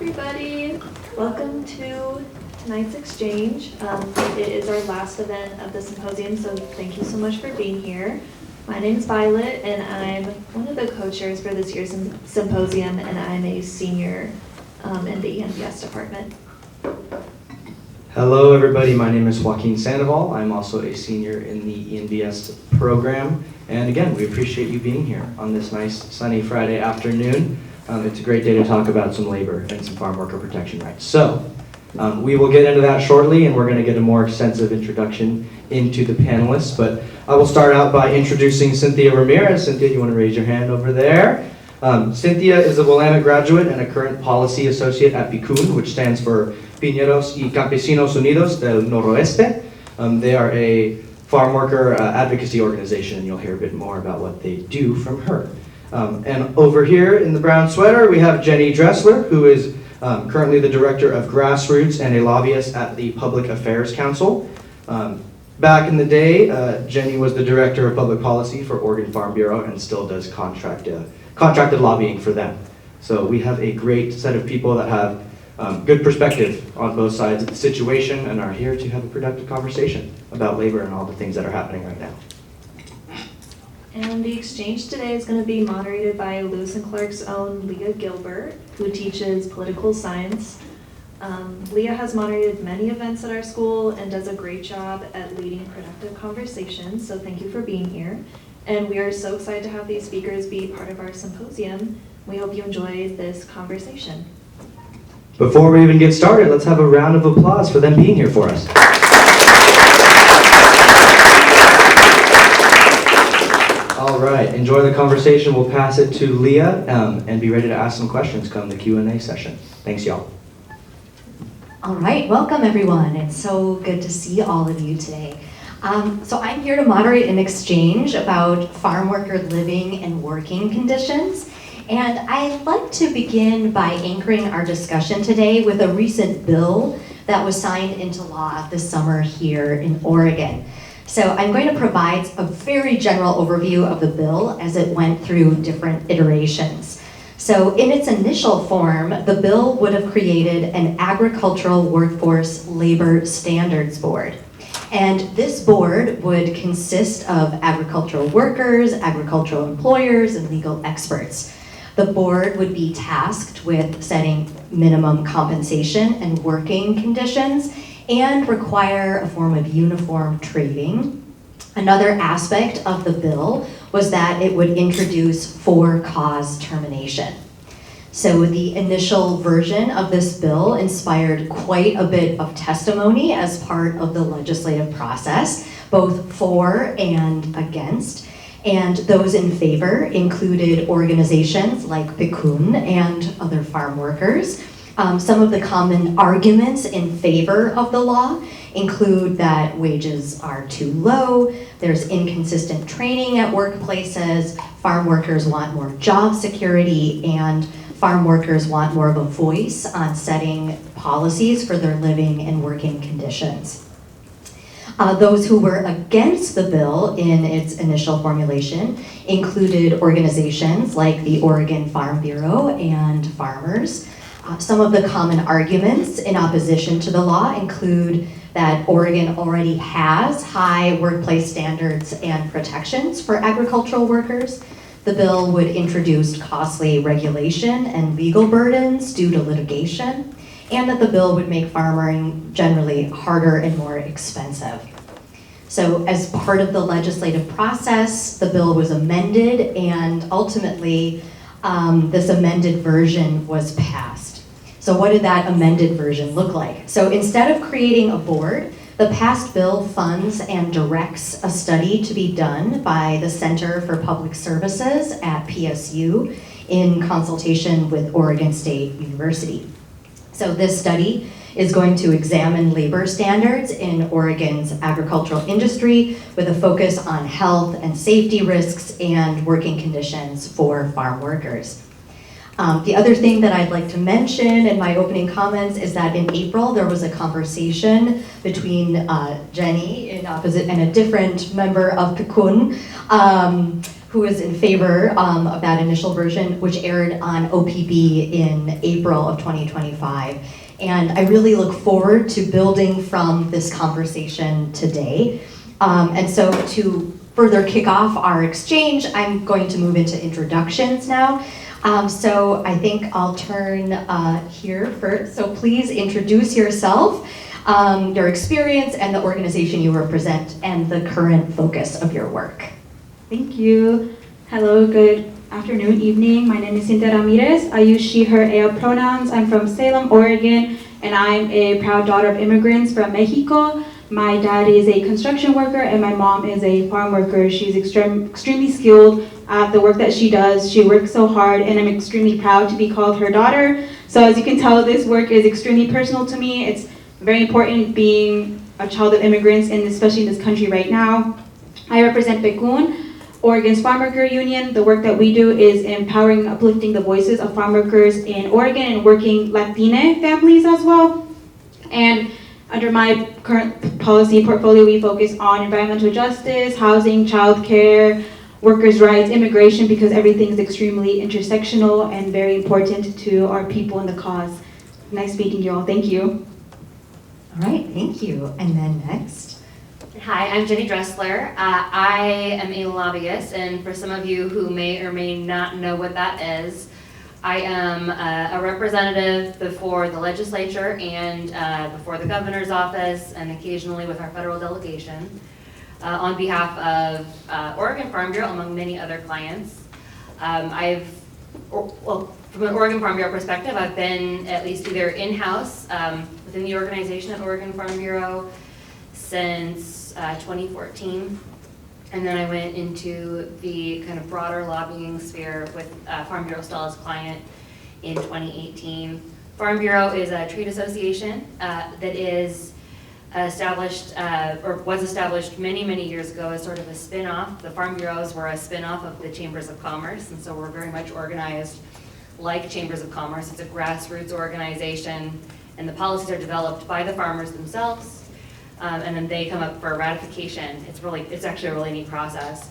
everybody. Welcome to tonight's exchange. It is our last event of the symposium, so thank you so much for being here. My name is Violet, and I'm one of the co-chairs for this year's symposium, and I'm a senior in the ENVX department. Hello everybody, my name is Joaquin Sandoval. I'm also a senior in the ENVX program. And again, we appreciate you being here on this nice sunny Friday afternoon. It's a great day to talk about some labor and some farm worker protection rights. So we will get into that shortly, and we're going to get a more extensive introduction into the panelists. But I will start out by introducing Cynthia Ramirez. Cynthia, you want to raise your hand over there? Cynthia is a Willamette graduate and a current policy associate at PICUN, which stands for Piñeros y Campesinos Unidos del Noroeste. They are a farm worker advocacy organization, and you'll hear a bit more about what they do from her. And over here in the brown sweater, we have Jenny Dressler, who is currently the director of grassroots and a lobbyist at the Public Affairs Council. Back in the day, Jenny was the director of public policy for Oregon Farm Bureau and still does contracted lobbying for them. So we have a great set of people that have good perspective on both sides of the situation and are here to have a productive conversation about labor and all the things that are happening right now. And the exchange today is going to be moderated by Lewis and Clark's own Leah Gilbert, who teaches political science. Leah has moderated many events at our school and does a great job at leading productive conversations, so thank you for being here. And we are so excited to have these speakers be part of our symposium. We hope you enjoy this conversation. Before we even get started, let's have a round of applause for them being here for us. All right, enjoy the conversation. We'll pass it to Leah and be ready to ask some questions come the Q&A session. Thanks, y'all. All right, welcome everyone. It's so good to see all of you today. So I'm here to moderate an exchange about farm worker living and working conditions. And I'd like to begin by anchoring our discussion today with a recent bill that was signed into law this summer here in Oregon. So I'm going to provide a very general overview of the bill as it went through different iterations. So in its initial form, the bill would have created an agricultural workforce labor standards board. And this board would consist of agricultural workers, agricultural employers, and legal experts. The board would be tasked with setting minimum compensation and working conditions and require a form of uniform trading. Another aspect of the bill was that it would introduce for-cause termination. So the initial version of this bill inspired quite a bit of testimony as part of the legislative process, both for and against. And those in favor included organizations like PICUN and other farm workers. Some of the common arguments in favor of the law include that wages are too low, there's inconsistent training at workplaces, farm workers want more job security, and farm workers want more of a voice on setting policies for their living and working conditions. Those who were against the bill in its initial formulation included organizations like the Oregon Farm Bureau and farmers. Some of the common arguments in opposition to the law include that Oregon already has high workplace standards and protections for agricultural workers. The bill would introduce costly regulation and legal burdens due to litigation, and that the bill would make farming generally harder and more expensive. So as part of the legislative process, the bill was amended, and ultimately this amended version was passed. So what did that amended version look like? So instead of creating a board, the passed bill funds and directs a study to be done by the Center for Public Services at PSU in consultation with Oregon State University. So this study is going to examine labor standards in Oregon's agricultural industry with a focus on health and safety risks and working conditions for farm workers. The other thing that I'd like to mention in my opening comments is that in April there was a conversation between Jenny in opposite and a different member of PICUN who was in favor of that initial version, which aired on OPB in April of 2025. And I really look forward to building from this conversation today. And so to further kick off our exchange, I'm going to move into introductions now. So I think I'll turn here first. So please introduce yourself, your experience, and the organization you represent, and the current focus of your work. Thank you. Hello, good afternoon, evening. My name is Cynthia Ramirez. I use she, her, AL pronouns. I'm from Salem, Oregon, and I'm a proud daughter of immigrants from Mexico. My dad is a construction worker and my mom is a farm worker. She's extremely skilled at the work that she does. She works so hard and I'm extremely proud to be called her daughter. So as you can tell, this work is extremely personal to me. It's very important being a child of immigrants, and especially in this country right now. I represent PECUN, Oregon's Farm Worker Union. The work that we do is empowering and uplifting the voices of farm workers in Oregon and working Latina families as well. And under my current policy portfolio, we focus on environmental justice, housing, childcare, workers' rights, immigration, because everything is extremely intersectional and very important to our people and the cause. Nice meeting you all. Thank you. All right, thank you. And then next. Hi, I'm Jenny Dressler. I am a lobbyist, and for some of you who may or may not know what that is, I am a representative before the legislature and before the governor's office, and occasionally with our federal delegation on behalf of Oregon Farm Bureau, among many other clients. From an Oregon Farm Bureau perspective, I've been at least either in-house within the organization at Oregon Farm Bureau since 2014. And then I went into the kind of broader lobbying sphere with Farm Bureau still as client in 2018. Farm Bureau is a trade association that is established, or was established many, many years ago as sort of a spin-off. The Farm Bureaus were a spin-off of the Chambers of Commerce, and so we're very much organized like Chambers of Commerce. It's a grassroots organization, and the policies are developed by the farmers themselves. And then they come up for ratification. It's actually a really neat process.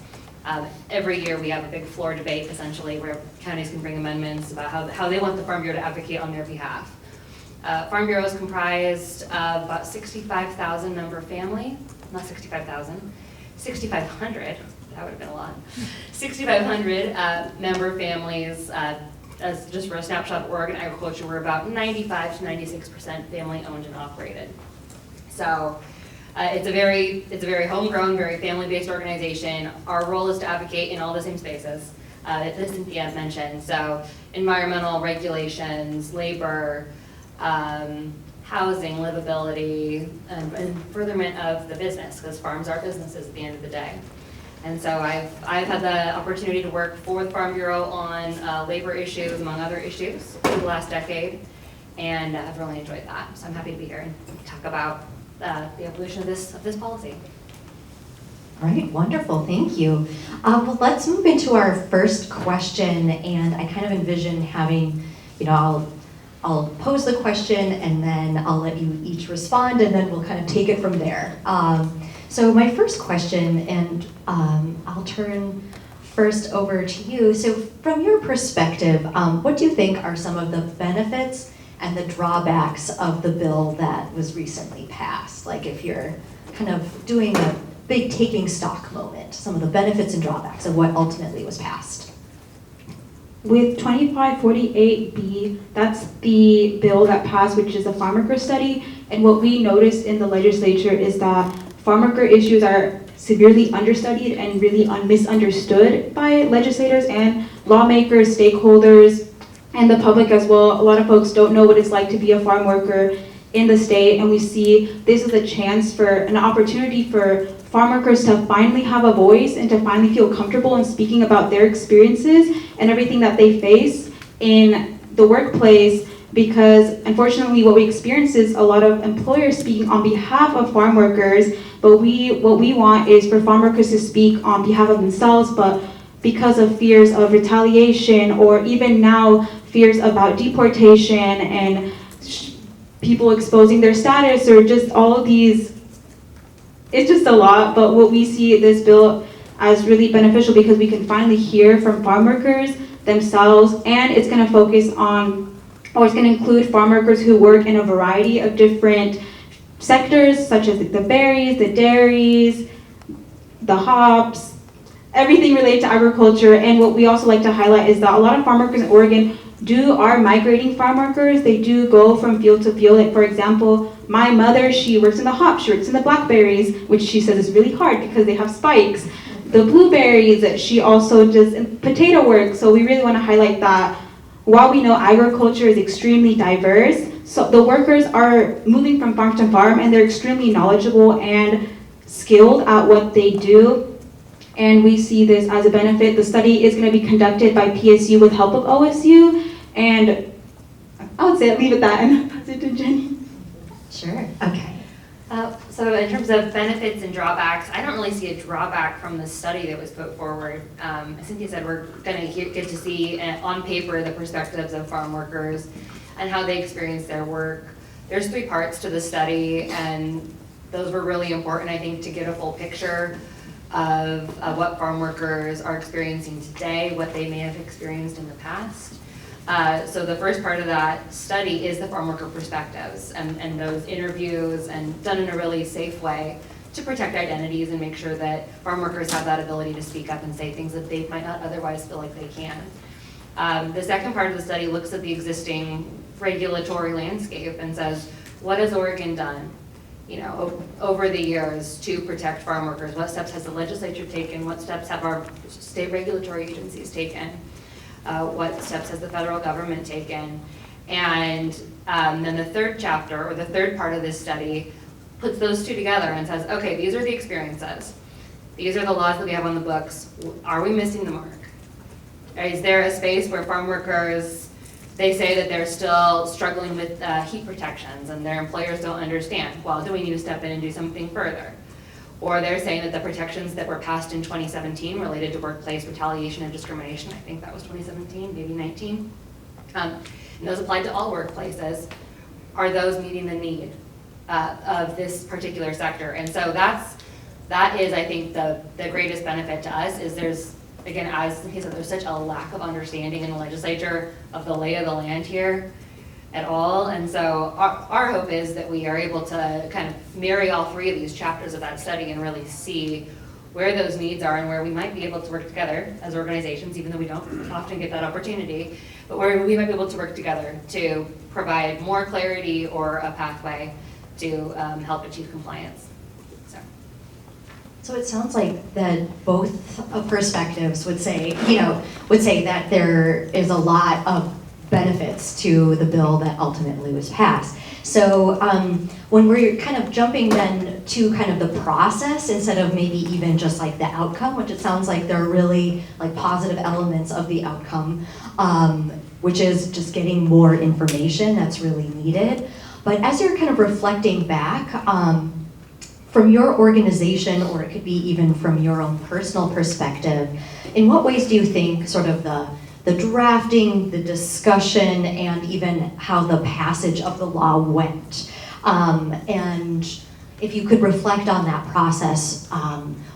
Every year we have a big floor debate, essentially, where counties can bring amendments about how they want the Farm Bureau to advocate on their behalf. Farm Bureau is comprised of about 65,000 member family, not 65,000, 6,500, that would have been a lot. 6,500 member families. As just for a snapshot of Oregon agriculture, we're about 95 to 96% family owned and operated. So it's a very homegrown, very family-based organization. Our role is to advocate in all the same spaces that Cynthia mentioned. So environmental regulations, labor, housing, livability, and furtherment of the business, because farms are businesses at the end of the day. And so I've had the opportunity to work for the Farm Bureau on labor issues, among other issues, for the last decade, and I've really enjoyed that. So I'm happy to be here and talk about the evolution of this policy. All right, wonderful, thank you. Well, let's move into our first question, and I kind of envision having, I'll pose the question and then I'll let you each respond, and then we'll kind of take it from there. So my first question, and I'll turn first over to you. So from your perspective, what do you think are some of the benefits and the drawbacks of the bill that was recently passed? Like if you're kind of doing a big taking stock moment, some of the benefits and drawbacks of what ultimately was passed. With 2548B, that's the bill that passed, which is a farm worker study. And what we noticed in the legislature is that farm worker issues are severely understudied and really misunderstood by legislators and lawmakers, stakeholders, and the public as well. A lot of folks don't know what it's like to be a farm worker in the state, and we see this as a chance for an opportunity for farm workers to finally have a voice and to finally feel comfortable in speaking about their experiences and everything that they face in the workplace, because unfortunately what we experience is a lot of employers speaking on behalf of farm workers, but what we want is for farm workers to speak on behalf of themselves, but because of fears of retaliation, or even now fears about deportation and people exposing their status, or just all of these, it's just a lot. But what we see this bill as really beneficial because we can finally hear from farm workers themselves, and it's going to focus on, or it's going to include farm workers who work in a variety of different sectors, such as the berries, the dairies, the hops, everything related to agriculture. And what we also like to highlight is that a lot of farm workers in Oregon are migrating farm workers. They do go from field to field. Like, for example, my mother, she works in the hops, she works in the blackberries, which she says is really hard because they have spikes. The blueberries, she also does potato work. So we really want to highlight that while we know agriculture is extremely diverse, so the workers are moving from farm to farm, and they're extremely knowledgeable and skilled at what they do. And we see this as a benefit. The study is going to be conducted by PSU with help of OSU. And I would say I'll leave it at that and pass it to Jenny. Sure, okay. So in terms of benefits and drawbacks, I don't really see a drawback from the study that was put forward. As Cynthia said, we're going to get to see on paper the perspectives of farm workers and how they experience their work. There's 3 parts to the study, and those were really important, I think, to get a full picture of what farm workers are experiencing today, what they may have experienced in the past. So the first part of that study is the farm worker perspectives and those interviews, and done in a really safe way to protect identities and make sure that farm workers have that ability to speak up and say things that they might not otherwise feel like they can. The second part of the study looks at the existing regulatory landscape and says, what has Oregon done, over the years to protect farm workers? What steps has the legislature taken? What steps have our state regulatory agencies taken? What steps has the federal government taken? And then the third chapter, or the third part of this study, puts those 2 together and says, okay, these are the experiences. These are the laws that we have on the books. Are we missing the mark? Is there a space where farm workers, they say that they're still struggling with heat protections and their employers don't understand? Well, do we need to step in and do something further? Or they're saying that the protections that were passed in 2017 related to workplace retaliation and discrimination, I think that was 2017, maybe 19, and those applied to all workplaces, are those meeting the need of this particular sector? And so that is, I think, the greatest benefit to us is there's, again, as he said, there's such a lack of understanding in the legislature of the lay of the land here at all. And so our hope is that we are able to kind of marry all 3 of these chapters of that study and really see where those needs are and where we might be able to work together as organizations, even though we don't often get that opportunity, but where we might be able to work together to provide more clarity or a pathway to help achieve compliance. So it sounds like that both perspectives would say that there is a lot of benefits to the bill that ultimately was passed. So when we're kind of jumping then to kind of the process instead of maybe even just like the outcome, which it sounds like there are really like positive elements of the outcome, which is just getting more information that's really needed. But as you're kind of reflecting back, from your organization, or it could be even from your own personal perspective, in what ways do you think sort of the drafting, the discussion, and even how the passage of the law went? And if you could reflect on that process,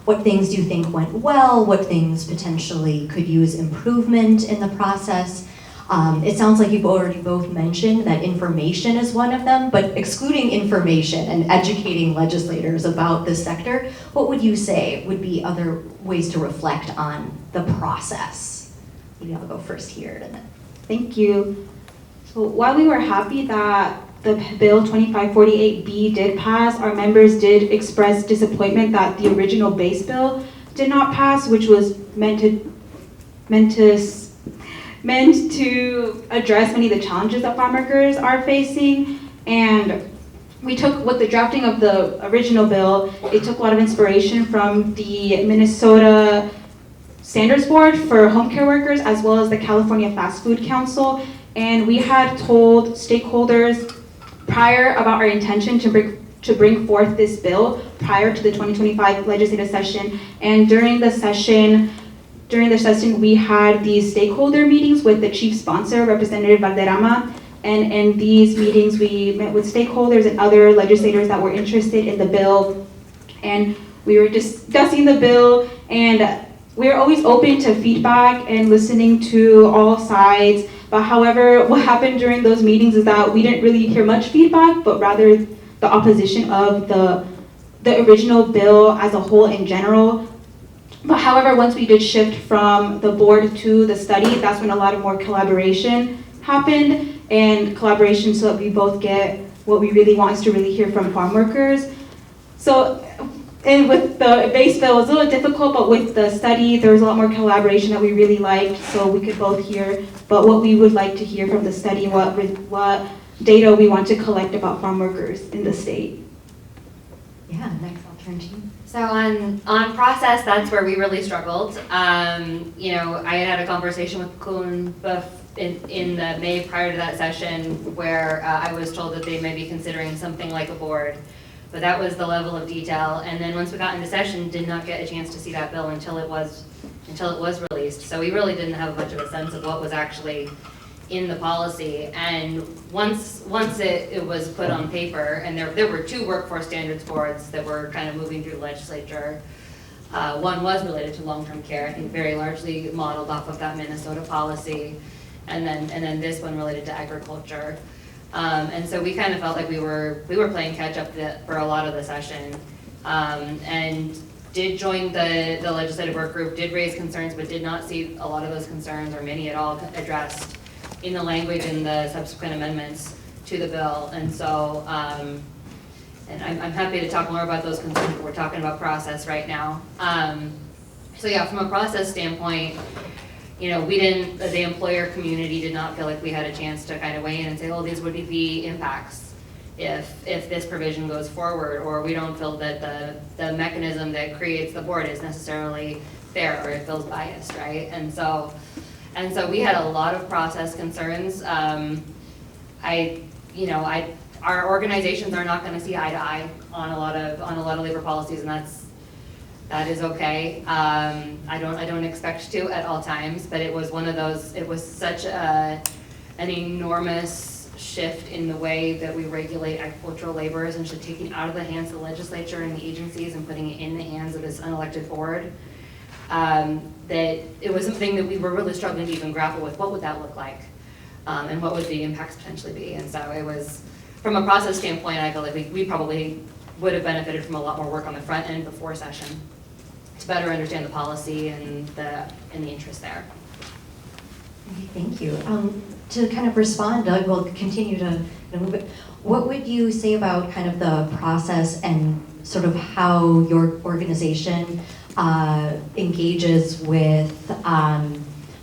what things do you think went well? What things potentially could use improvement in the process? It sounds like you've already both mentioned that information is one of them, but excluding information and educating legislators about this sector, what would you say would be other ways to reflect on the process? Maybe I'll go first here. And then. Thank you. So while we were happy that the bill 2548B did pass, our members did express disappointment that the original base bill did not pass, which was meant to address many of the challenges that farm workers are facing. And we took, with the drafting of the original bill, it took a lot of inspiration from the Minnesota Standards Board for Home Care Workers, as well as the California Fast Food Council. And we had told stakeholders prior about our intention to bring forth this bill prior to the 2025 legislative session. And during the session, we had these stakeholder meetings with the chief sponsor, Representative Valderrama, and in these meetings we met with stakeholders and other legislators that were interested in the bill, and we were discussing the bill, And we're always open to feedback and listening to all sides. But however, what happened during those meetings is that we didn't really hear much feedback, but rather the opposition of the original bill as a whole in general. But however, once we did shift from the board to the study, that's when a lot of more collaboration happened, and collaboration so that we both get what we really want is to really hear from farm workers. So, and with the base bill, it was a little difficult, but with the study, there was a lot more collaboration that we really liked, so we could both hear, but what we would like to hear from the study, what data we want to collect about farm workers in the state. Yeah, next I'll turn to you. So on process, that's where we really struggled. You know, I had a conversation with Kuhn in the May prior to that session where I was told that they may be considering something like a board, but that was the level of detail. And then once we got into session, did not get a chance to see that bill until it was released. So we really didn't have much of a sense of what was actually in the policy. And once it was put on paper, and there were two workforce standards boards that were kind of moving through the legislature. One was related to long-term care, I think very largely modeled off of that Minnesota policy, and then this one related to agriculture. And so we kind of felt like we were playing catch up for a lot of the session, and did join the legislative work group, did raise concerns, but did not see a lot of those concerns, or many at all, addressed in the language in the subsequent amendments to the bill. And so, and I'm happy to talk more about those concerns, but we're talking about process right now. So yeah, from a process standpoint, you know, the employer community did not feel like we had a chance to kind of weigh in and say, oh, these would be the impacts if this provision goes forward, or we don't feel that the mechanism that creates the board is necessarily fair, or it feels biased, right? And so we had a lot of process concerns. Our organizations are not going to see eye to eye on a lot of labor policies, and that is okay. I don't expect to at all times, but it was one of those. It was such an enormous shift in the way that we regulate agricultural laborers, and just taking out of the hands of the legislature and the agencies and putting it in the hands of this unelected board. That it was something that we were really struggling to even grapple with. What would that look like? And what would the impacts potentially be? And so it was, from a process standpoint, I feel like we probably would have benefited from a lot more work on the front end before session to better understand the policy and the interest there. Okay, thank you. To kind of respond, Doug, we'll continue to move it. What would you say about kind of the process and sort of how your organization engages with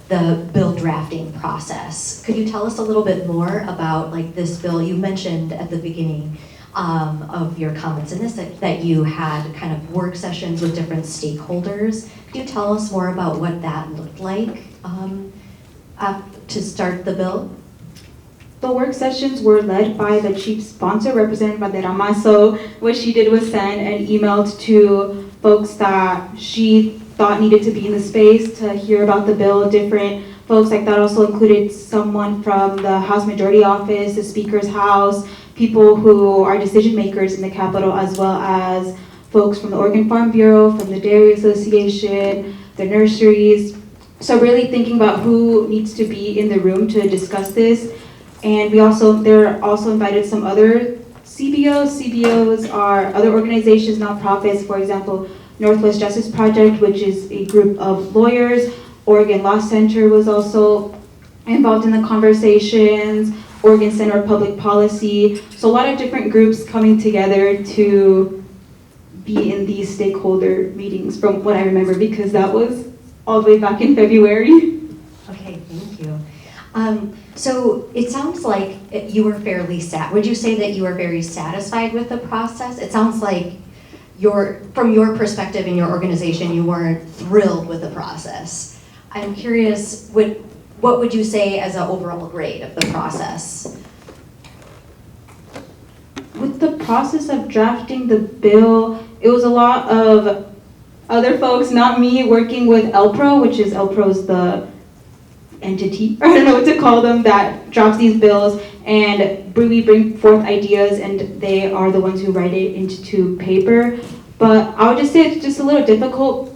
the bill drafting process? Could you tell us a little bit more about like this bill? You mentioned at the beginning of your comments in this that you had kind of work sessions with different stakeholders. Could you tell us more about what that looked like to start the bill? The work sessions were led by the chief sponsor, Representative Valderrama. So what she did was send an email to folks that she thought needed to be in the space to hear about the bill, different folks. Like that also included someone from the House Majority Office, the Speaker's House, people who are decision makers in the Capitol, as well as folks from the Oregon Farm Bureau, from the Dairy Association, the nurseries. So really thinking about who needs to be in the room to discuss this. And there also invited some other CBOs. CBOs are other organizations, nonprofits, for example, Northwest Justice Project, which is a group of lawyers. Oregon Law Center was also involved in the conversations, Oregon Center of Public Policy. So a lot of different groups coming together to be in these stakeholder meetings from what I remember, because that was all the way back in February. Okay, thank you. So it sounds like you were fairly would you say that you were very satisfied with the process? It sounds like from your perspective in your organization, you weren't thrilled with the process. I'm curious, what would you say as an overall grade of the process? With the process of drafting the bill, it was a lot of other folks, not me, working with ELPRO, which is ELPRO's the entity, I don't know what to call them, that drafts these bills, and we bring forth ideas, and they are the ones who write it into paper. But I would just say it's just a little difficult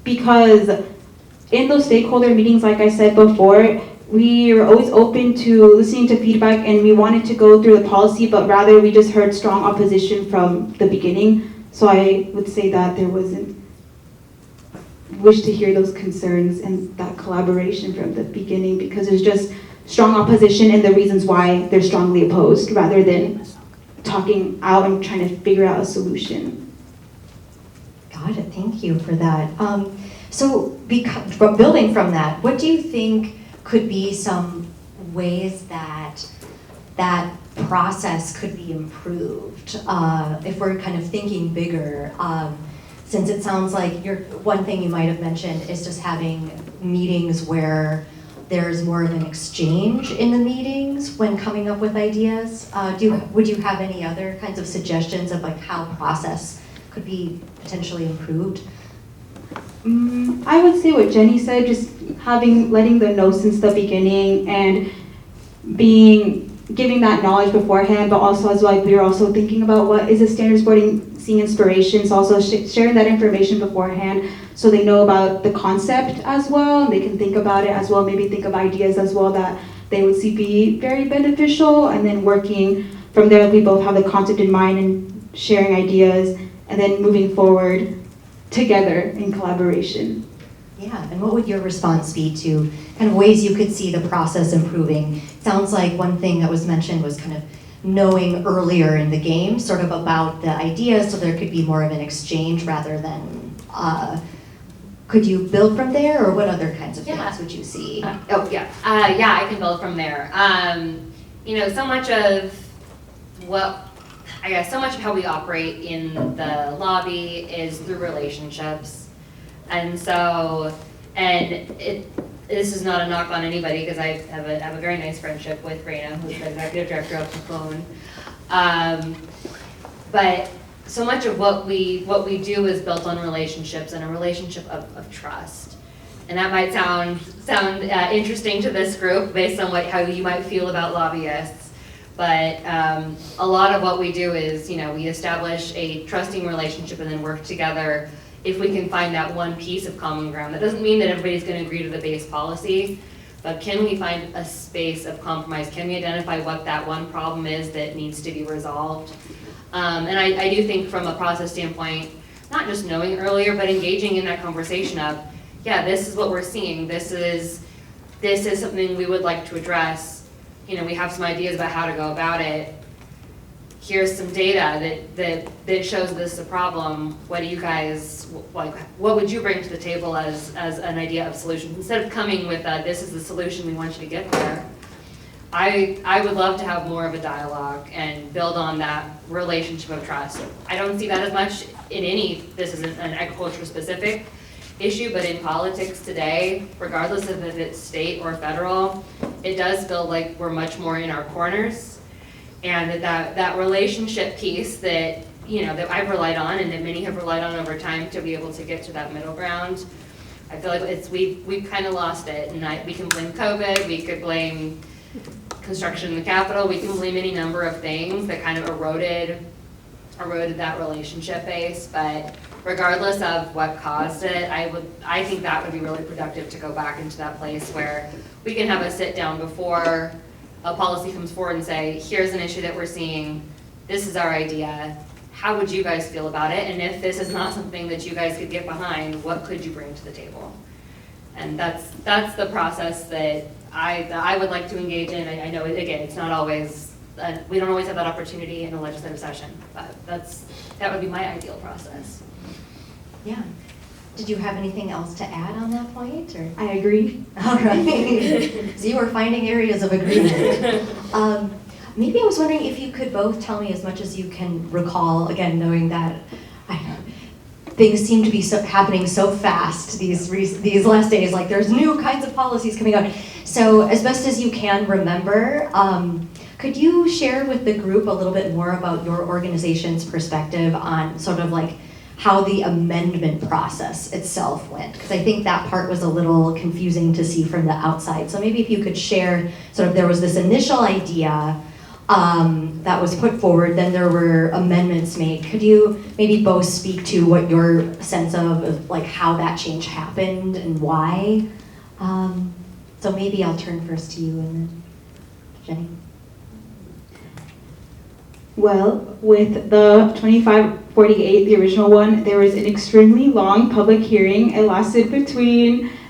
because in those stakeholder meetings, like I said before, we were always open to listening to feedback, and we wanted to go through the policy, but rather we just heard strong opposition from the beginning. So I would say that there wasn't wish to hear those concerns and that collaboration from the beginning, because there's just strong opposition and the reasons why they're strongly opposed, rather than talking out and trying to figure out a solution. Got it, thank you for that. So building from that, what do you think could be some ways that that process could be improved? If we're kind of thinking bigger, since it sounds like one thing you might have mentioned is just having meetings where there's more of an exchange in the meetings when coming up with ideas. Would you have any other kinds of suggestions of like how process could be potentially improved? I would say what Jenny said, just letting them know since the beginning and giving that knowledge beforehand, but also as like we were also thinking about what is a standards boarding seeing inspirations, also sharing that information beforehand so they know about the concept as well, and they can think about it as well, maybe think of ideas as well that they would see be very beneficial, and then working from there, we both have the concept in mind and sharing ideas, and then moving forward together in collaboration. Yeah, and what would your response be to kind of ways you could see the process improving? Sounds like one thing that was mentioned was kind of knowing earlier in the game, sort of about the ideas, so there could be more of an exchange rather than, could you build from there, or what other kinds of things would you see? Yeah, I can build from there. So much of so much of how we operate in the lobby is through relationships. And so, this is not a knock on anybody, because I have a very nice friendship with Raina, who's the executive director of the phone. But so much of what we do is built on relationships, and a relationship of trust. And that might sound interesting to this group based on how you might feel about lobbyists. But a lot of what we do is, we establish a trusting relationship and then work together if we can find that one piece of common ground. That doesn't mean that everybody's going to agree to the base policy, but can we find a space of compromise? Can we identify what that one problem is that needs to be resolved? And I do think from a process standpoint, not just knowing earlier, but engaging in that conversation of, this is what we're seeing. This is something we would like to address. We have some ideas about how to go about it. Here's some data that shows this is a problem. What do you guys, what would you bring to the table as an idea of solutions? Instead of coming with this is the solution, we want you to get there. I would love to have more of a dialogue and build on that relationship of trust. I don't see that as much this isn't an agriculture specific issue, but in politics today, regardless of if it's state or federal, it does feel like we're much more in our corners. And that relationship piece that I've relied on, and that many have relied on over time to be able to get to that middle ground, I feel like we've kind of lost it. And we can blame COVID, we could blame construction in the Capitol, we can blame any number of things that kind of eroded that relationship base. But regardless of what caused it, I think that would be really productive to go back into that place where we can have a sit down before a policy comes forward and say, here's an issue that we're seeing, this is our idea, how would you guys feel about it? And if this is not something that you guys could get behind, what could you bring to the table? And that's the process that I would like to engage in. I know, again, it's not always, we don't always have that opportunity in a legislative session, but that would be my ideal process. Yeah. Did you have anything else to add on that point? Or? I agree. All right. So you were finding areas of agreement. Maybe I was wondering if you could both tell me as much as you can recall, again, knowing that things seem to be happening so fast these last days, like there's new kinds of policies coming out. So as best as you can remember, could you share with the group a little bit more about your organization's perspective on sort of like how the amendment process itself went? Because I think that part was a little confusing to see from the outside. So maybe if you could share, sort of there was this initial idea, that was put forward. Then there were amendments made. Could you maybe both speak to what your sense of like how that change happened and why? So maybe I'll turn first to you and then Jenny. Well, with the 2548, the original one, there was an extremely long public hearing. It lasted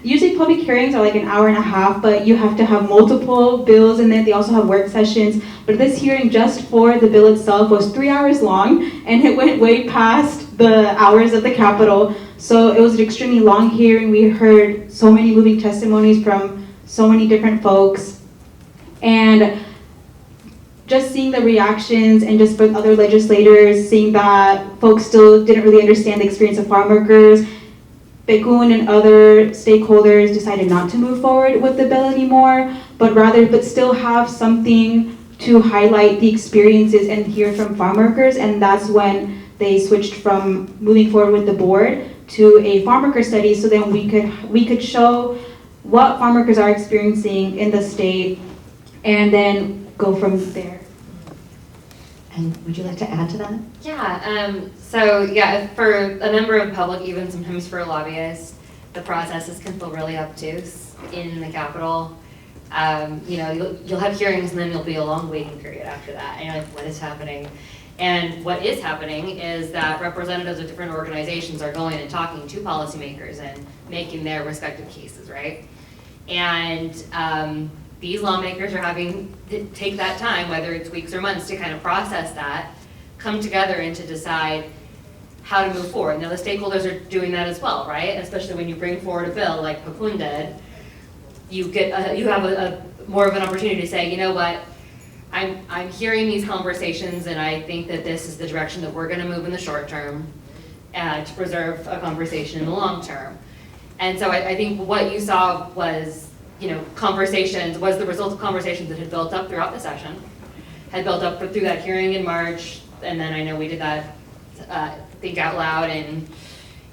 usually public hearings are like an hour and a half, but you have to have multiple bills and then they also have work sessions. But this hearing just for the bill itself was 3 hours long and it went way past the hours of the Capitol. So it was an extremely long hearing. We heard so many moving testimonies from so many different folks. And just seeing the reactions and just for other legislators, seeing that folks still didn't really understand the experience of farm workers, Bekun and other stakeholders decided not to move forward with the bill anymore, but still have something to highlight the experiences and hear from farm workers, and that's when they switched from moving forward with the board to a farm worker study, so then we could show what farm workers are experiencing in the state, and then go from there. And would you like to add to that? Yeah, for a member of the public, even sometimes for lobbyists, the processes can feel really obtuse in the Capitol. You'll have hearings and then there'll be a long waiting period after that, and you're like, what is happening? And what is happening is that representatives of different organizations are going and talking to policymakers and making their respective cases, right? And these lawmakers are having to take that time, whether it's weeks or months, to kind of process that, come together and to decide how to move forward. Now the stakeholders are doing that as well, right? Especially when you bring forward a bill like Pakun did, you have a more of an opportunity to say, you know what, I'm hearing these conversations and I think that this is the direction that we're gonna move in the short term to preserve a conversation in the long term. And so I think what you saw was, conversations, was the result of conversations that had built up throughout the session, had built up through that hearing in March, and then I know we did that Think Out Loud in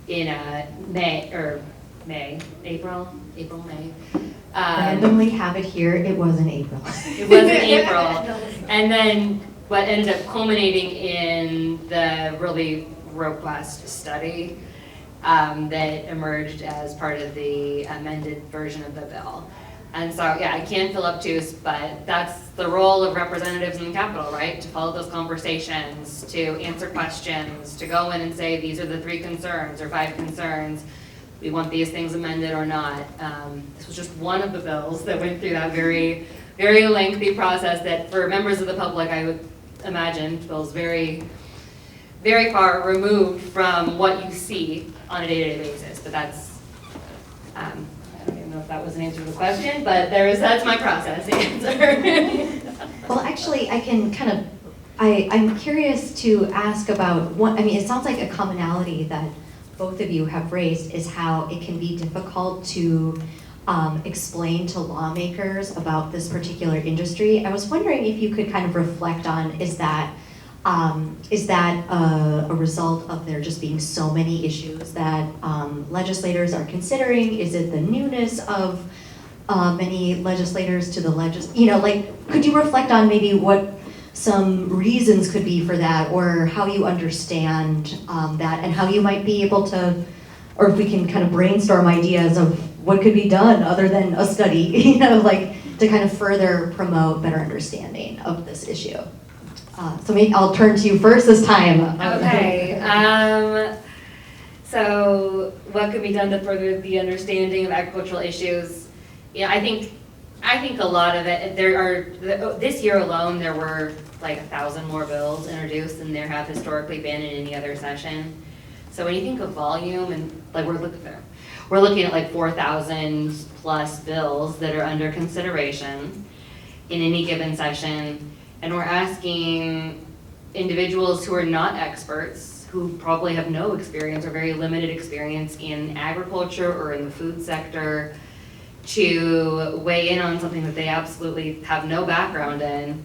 April, May. Randomly have it here, it was in April. It was in April. And then what ended up culminating in the really robust study that emerged as part of the amended version of the bill. And so, yeah, I can't feel obtuse, but that's the role of representatives in the Capitol, right? To follow those conversations, to answer questions, to go in and say, these are the 3 concerns or 5 concerns. We want these things amended or not. This was just one of the bills that went through that very, very lengthy process that for members of the public, I would imagine, feels very, very far removed from what you see on a day-to-day basis. But that's, I don't even know if that was an answer to the question, but that's my process answer. Well, actually, I can I'm curious to ask about it sounds like a commonality that both of you have raised is how it can be difficult to explain to lawmakers about this particular industry. I was wondering if you could kind of reflect on, is that a result of there just being so many issues that legislators are considering? Is it the newness of many legislators to the could you reflect on maybe what some reasons could be for that, or how you understand that, and how you might be able to, or if we can kind of brainstorm ideas of what could be done other than a study, to kind of further promote better understanding of this issue. So maybe I'll turn to you first this time. Okay. So what could be done to further the understanding of agricultural issues? Yeah, I think a lot of it, this year alone, there were like 1,000 more bills introduced than there have historically been in any other session. So when you think of volume, and like we're looking at like 4,000 plus bills that are under consideration in any given session, and we're asking individuals who are not experts, who probably have no experience or very limited experience in agriculture or in the food sector, to weigh in on something that they absolutely have no background in.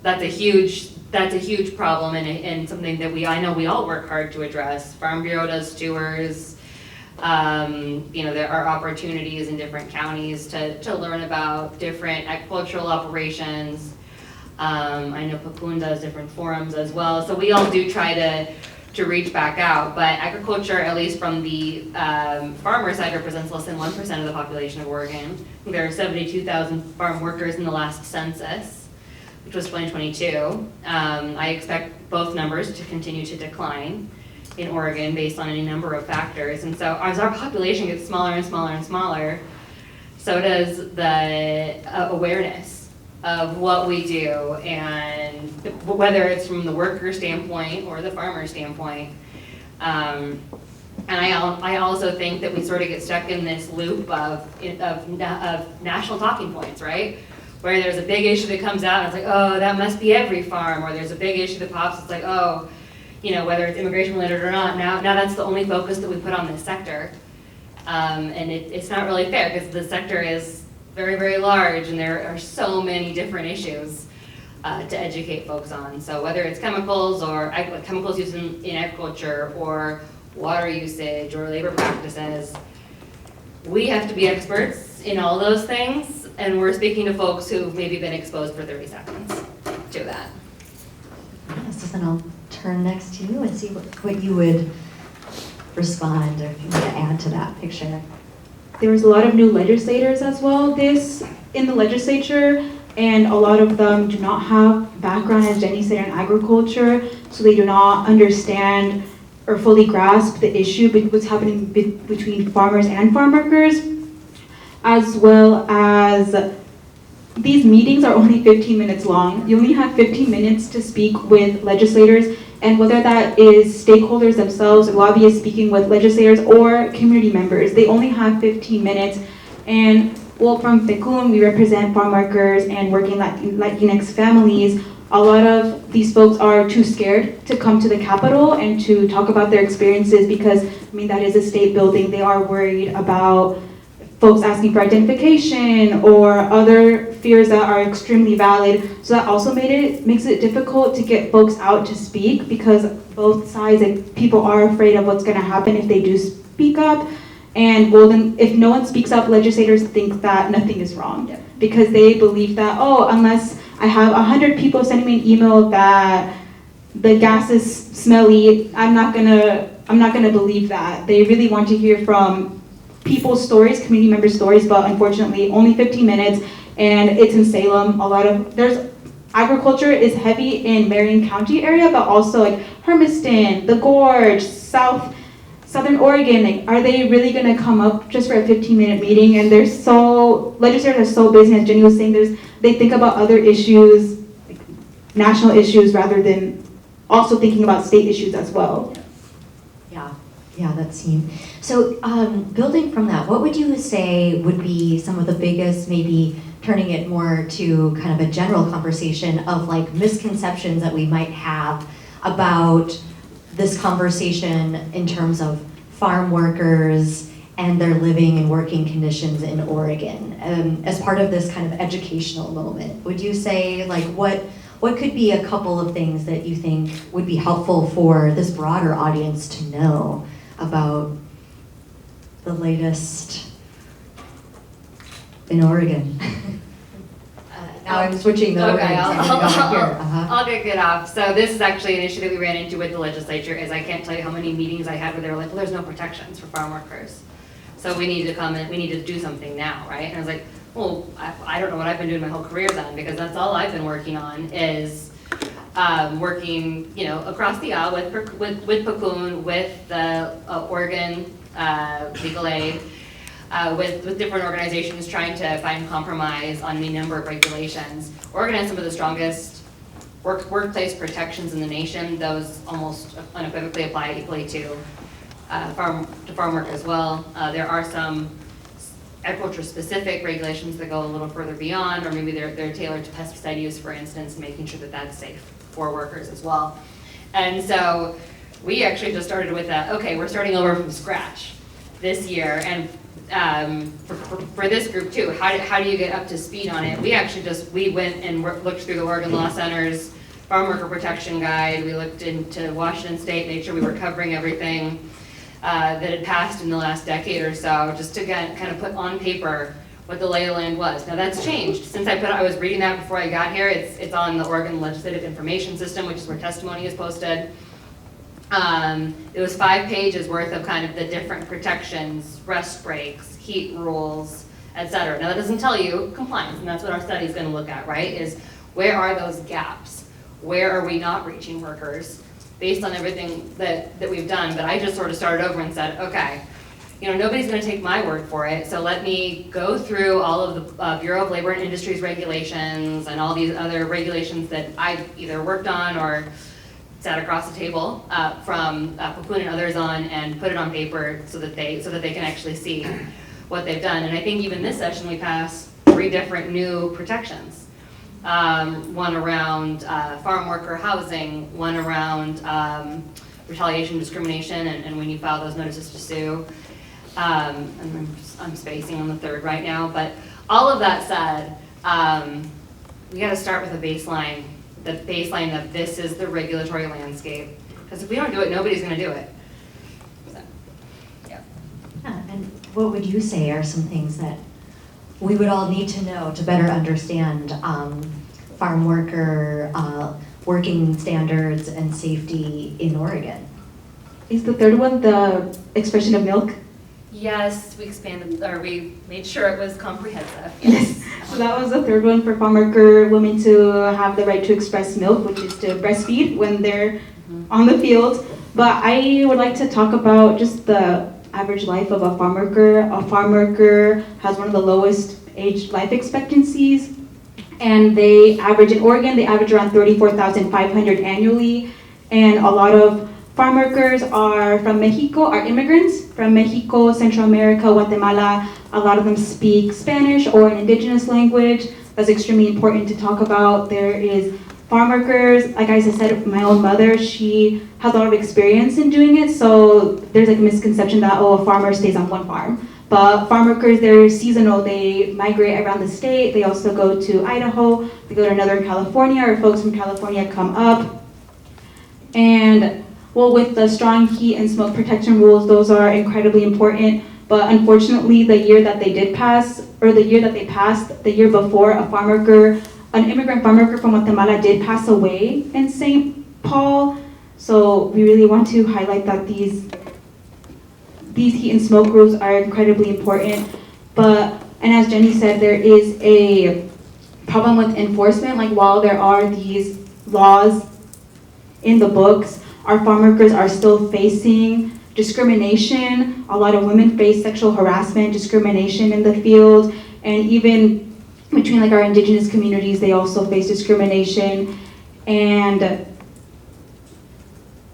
That's a huge problem, and something that I know we all work hard to address. Farm Bureau does tours, There are opportunities in different counties to learn about different agricultural operations. I know Papun does different forums as well, so we all do try to reach back out, but agriculture, at least from the farmer side, represents less than 1% of the population of Oregon. There are 72,000 farm workers in the last census, which was 2022. I expect both numbers to continue to decline in Oregon based on any number of factors. And so as our population gets smaller and smaller and smaller, so does the awareness of what we do, and whether it's from the worker standpoint or the farmer standpoint. And I also think that we sort of get stuck in this loop of national talking points, right? Where there's a big issue that comes out, and it's like, oh, that must be every farm, or there's a big issue that pops, it's like, oh, whether it's immigration related or not, now that's the only focus that we put on this sector. And it's not really fair, because the sector is very, very large, and there are so many different issues to educate folks on. So whether it's chemicals or chemicals used in agriculture, or water usage, or labor practices, we have to be experts in all those things, and we're speaking to folks who've maybe been exposed for 30 seconds to that. Yes, and I'll turn next to you and see what you would respond, or if you want to add to that picture. There was a lot of new legislators as well in the legislature, and a lot of them do not have background, as Jenny said, in agriculture, so they do not understand or fully grasp the issue, what's happening between farmers and farm workers, as well as these meetings are only 15 minutes long. You only have 15 minutes to speak with legislators, and whether that is stakeholders themselves, lobbyists speaking with legislators, or community members, they only have 15 minutes. And well, from FECUM, we represent farm workers and working Latinx families. A lot of these folks are too scared to come to the Capitol and to talk about their experiences, because, that is a state building. They are worried about folks asking for identification or other fears that are extremely valid. So that also makes it difficult to get folks out to speak, because both sides, people are afraid of what's going to happen if they do speak up. And well, then if no one speaks up, legislators think that nothing is wrong, because they believe that, oh, unless I have 100 people sending me an email that the gas is smelly, I'm not gonna believe that. They really want to hear from people's stories, community member stories, but unfortunately only 15 minutes, and it's in Salem. Agriculture is heavy in Marion County area, but also like Hermiston, the Gorge, Southern Oregon. Are they really gonna come up just for a 15-minute meeting? And legislators are so busy, as Jenny was saying, they think about other issues, like national issues, rather than also thinking about state issues as well. Yeah, that seemed. So building from that, what would you say would be some of the biggest, maybe turning it more to kind of a general conversation of like misconceptions that we might have about this conversation in terms of farm workers and their living and working conditions in Oregon, as part of this kind of educational moment? Would you say, like, what could be a couple of things that you think would be helpful for this broader audience to know about the latest in Oregon? Now I'm switching the Okay, Uh-huh. I'll kick it off. So this is actually an issue that we ran into with the legislature, is I can't tell you how many meetings I had where they were like, well, there's no protections for farm workers. So we need to come in, we need to do something now, right? And I was like, well, I don't know what I've been doing my whole career then, because that's all I've been working on is working, across the aisle with PACUN, with the Oregon Legal Aid, with different organizations trying to find compromise on any number of regulations. Oregon has some of the strongest workplace protections in the nation. Those almost unequivocally apply equally to farm work as well. There are some agriculture-specific regulations that go a little further beyond, or maybe they're tailored to pesticide use, for instance, making sure that that's safe for workers as well. And so we actually just started with that, okay, we're starting over from scratch this year, and for this group too, how do you get up to speed on it? We went and looked through the Oregon Law Center's Farm Worker Protection Guide. We looked into Washington State, made sure we were covering everything. that had passed in the last decade or so, just to kind of put on paper what the lay of the land was. Now that's changed. Since I was reading that before I got here, it's on the Oregon Legislative Information System, which is where testimony is posted. It was 5 pages worth of kind of the different protections, rest breaks, heat rules, et cetera. Now that doesn't tell you compliance, and that's what our study is going to look at, right? Is where are those gaps? Where are we not reaching workers based on everything that we've done? But I just sort of started over and said, okay, nobody's going to take my word for it, so let me go through all of the Bureau of Labor and Industries regulations and all these other regulations that I've either worked on or sat across the table from Pukun and others on, and put it on paper so that they can actually see what they've done. And I think even this session we passed 3 different new protections. One around farm worker housing, one around retaliation, discrimination, and when you file those notices to sue. And I'm spacing on the 3rd right now, but all of that said, we got to start with a baseline, the baseline that this is the regulatory landscape, because if we don't do it, nobody's going to do it. So, yeah. And what would you say are some things that we would all need to know to better understand farm worker working standards and safety in Oregon? Is the 3rd one the expression of milk? Yes, we expanded, or we made sure it was comprehensive. Yes. So that was the 3rd one for farm worker women to have the right to express milk, which is to breastfeed when they're on the field. But I would like to talk about just the average life of a farm worker. A farm worker has one of the lowest age life expectancies, and they average in Oregon, they average around 34,500 annually, and a lot of farm workers are from Mexico, are immigrants from Mexico, Central America, Guatemala. A lot of them speak Spanish or an indigenous language. That's extremely important to talk about. There is farm workers, like I said, my own mother, she has a lot of experience in doing it, so there's like a misconception that, a farmer stays on one farm. But farm workers, they're seasonal. They migrate around the state. They also go to Idaho. They go to Northern California, or folks from California come up. And well, with the strong heat and smoke protection rules, those are incredibly important. But unfortunately, the year that they did pass, or the year that they passed, the year before, an immigrant farm worker from Guatemala did pass away in St. Paul. So we really want to highlight that these heat and smoke rules are incredibly important. And as Jenny said, there is a problem with enforcement. Like, while there are these laws in the books, our farm workers are still facing discrimination. A lot of women face sexual harassment, discrimination in the field, and even between like our indigenous communities, they also face discrimination. And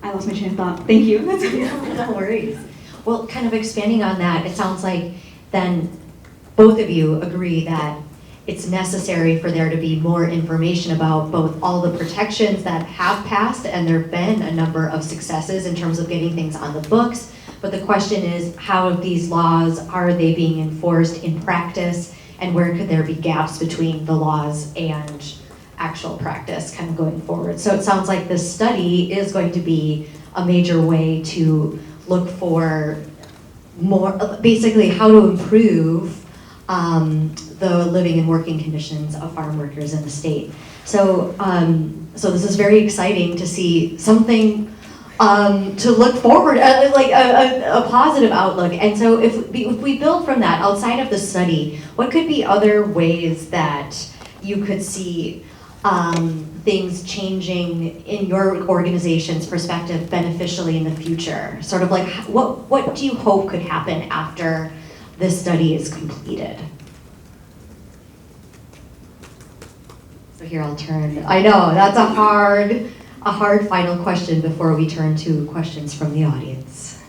I lost my train of thought. Thank you. No worries. Well, kind of expanding on that, it sounds like then both of you agree that it's necessary for there to be more information about both all the protections that have passed, and there have been a number of successes in terms of getting things on the books. But the question is, how these laws, are they being enforced in practice, and where could there be gaps between the laws and actual practice kind of going forward? So it sounds like this study is going to be a major way to look for more, basically how to improve the living and working conditions of farm workers in the state. So, so this is very exciting to see something to look forward, like a positive outlook. And so if we build from that, outside of the study, what could be other ways that you could see things changing in your organization's perspective beneficially in the future? Sort of like, what do you hope could happen after this study is completed? So here I'll turn, I know, that's a hard final question before we turn to questions from the audience.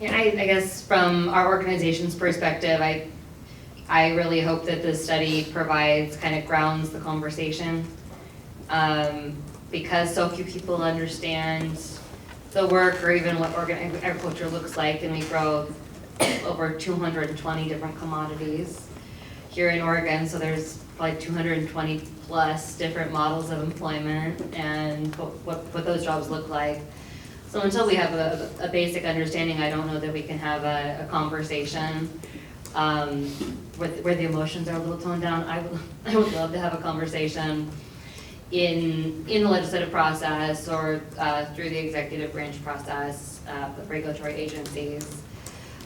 Yeah, I guess from our organization's perspective, I really hope that this study provides, kind of grounds the conversation, because so few people understand the work or even what agriculture looks like, and we grow over 220 different commodities here in Oregon, so there's like 220 plus different models of employment and what those jobs look like. So until we have a basic understanding, I don't know that we can have a conversation where the emotions are a little toned down. I would love to have a conversation in the legislative process or through the executive branch process, the regulatory agencies,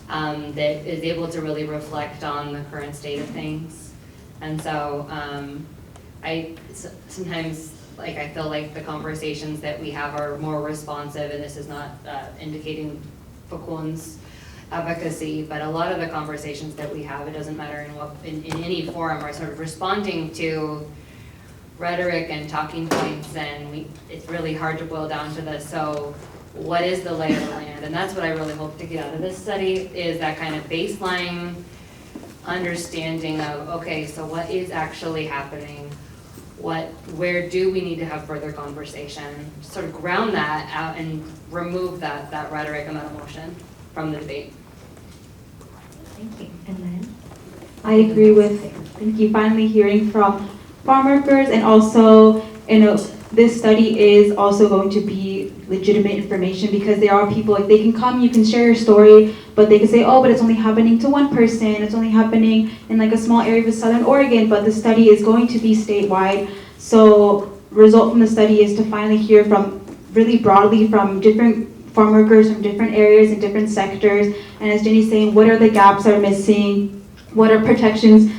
that is able to really reflect on the current state of things. And so sometimes I feel like the conversations that we have are more responsive, and this is not indicating Fakun's advocacy, but a lot of the conversations that we have, it doesn't matter in any forum, are sort of responding to rhetoric and talking points, and it's really hard to boil down to this. So what is the lay of the land? And that's what I really hope to get out of this study, is that kind of baseline understanding of, okay, so what is actually happening? Where do we need to have further conversation? Sort of ground that out and remove that rhetoric and that emotion from the debate. Thank you. And then? I agree with, thank you, finally hearing from farm workers, and also, this study is also going to be legitimate information, because there are people, like, they can come, you can share your story, but they can say, oh, but it's only happening to one person, it's only happening in like a small area of Southern Oregon, but the study is going to be statewide. So result from the study is to finally hear from, really broadly, from different farm workers from different areas and different sectors, and as Jenny's saying, what are the gaps that are missing, what are protections,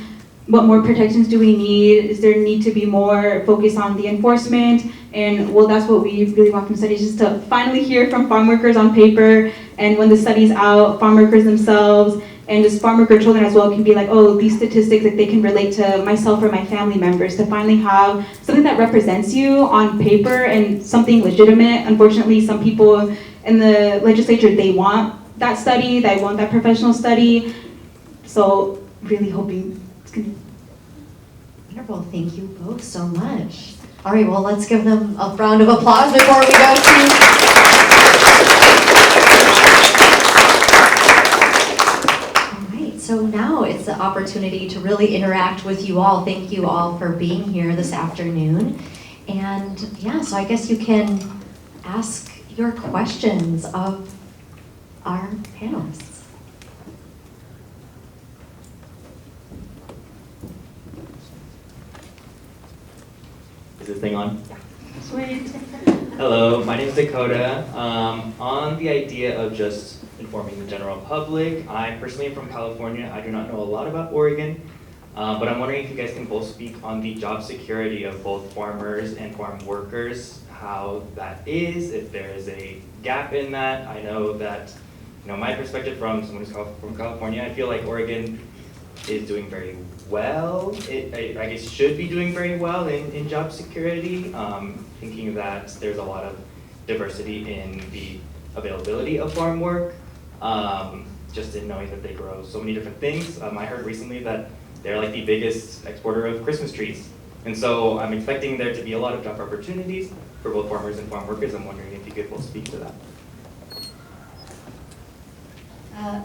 what more protections do we need? Is there need to be more focus on the enforcement? And well, that's what we really want from studies, just to finally hear from farm workers on paper, and when the study's out, farm workers themselves, and just farm worker children as well can be like, oh, these statistics, like, they can relate to myself or my family members, to finally have something that represents you on paper and something legitimate. Unfortunately, some people in the legislature, they want that study, they want that professional study. So really hoping it's gonna. Wonderful, thank you both so much. All right, well, let's give them a round of applause before we go to. So now it's the opportunity to really interact with you all. Thank you all for being here this afternoon. And yeah, so I guess you can ask your questions of our panelists. Is this thing on? Sweet. Hello, my name is Dakota. On the idea of just informing the general public, I personally am from California. I do not know a lot about Oregon, but I'm wondering if you guys can both speak on the job security of both farmers and farm workers, how that is, if there is a gap in that. I know that, my perspective from someone who's from California, I feel like Oregon is doing very well. I guess should be doing very well in job security, thinking that there's a lot of diversity in the availability of farm work, just in knowing that they grow so many different things. I heard recently that they're like the biggest exporter of Christmas trees. And so I'm expecting there to be a lot of job opportunities for both farmers and farm workers. I'm wondering if you could both speak to that.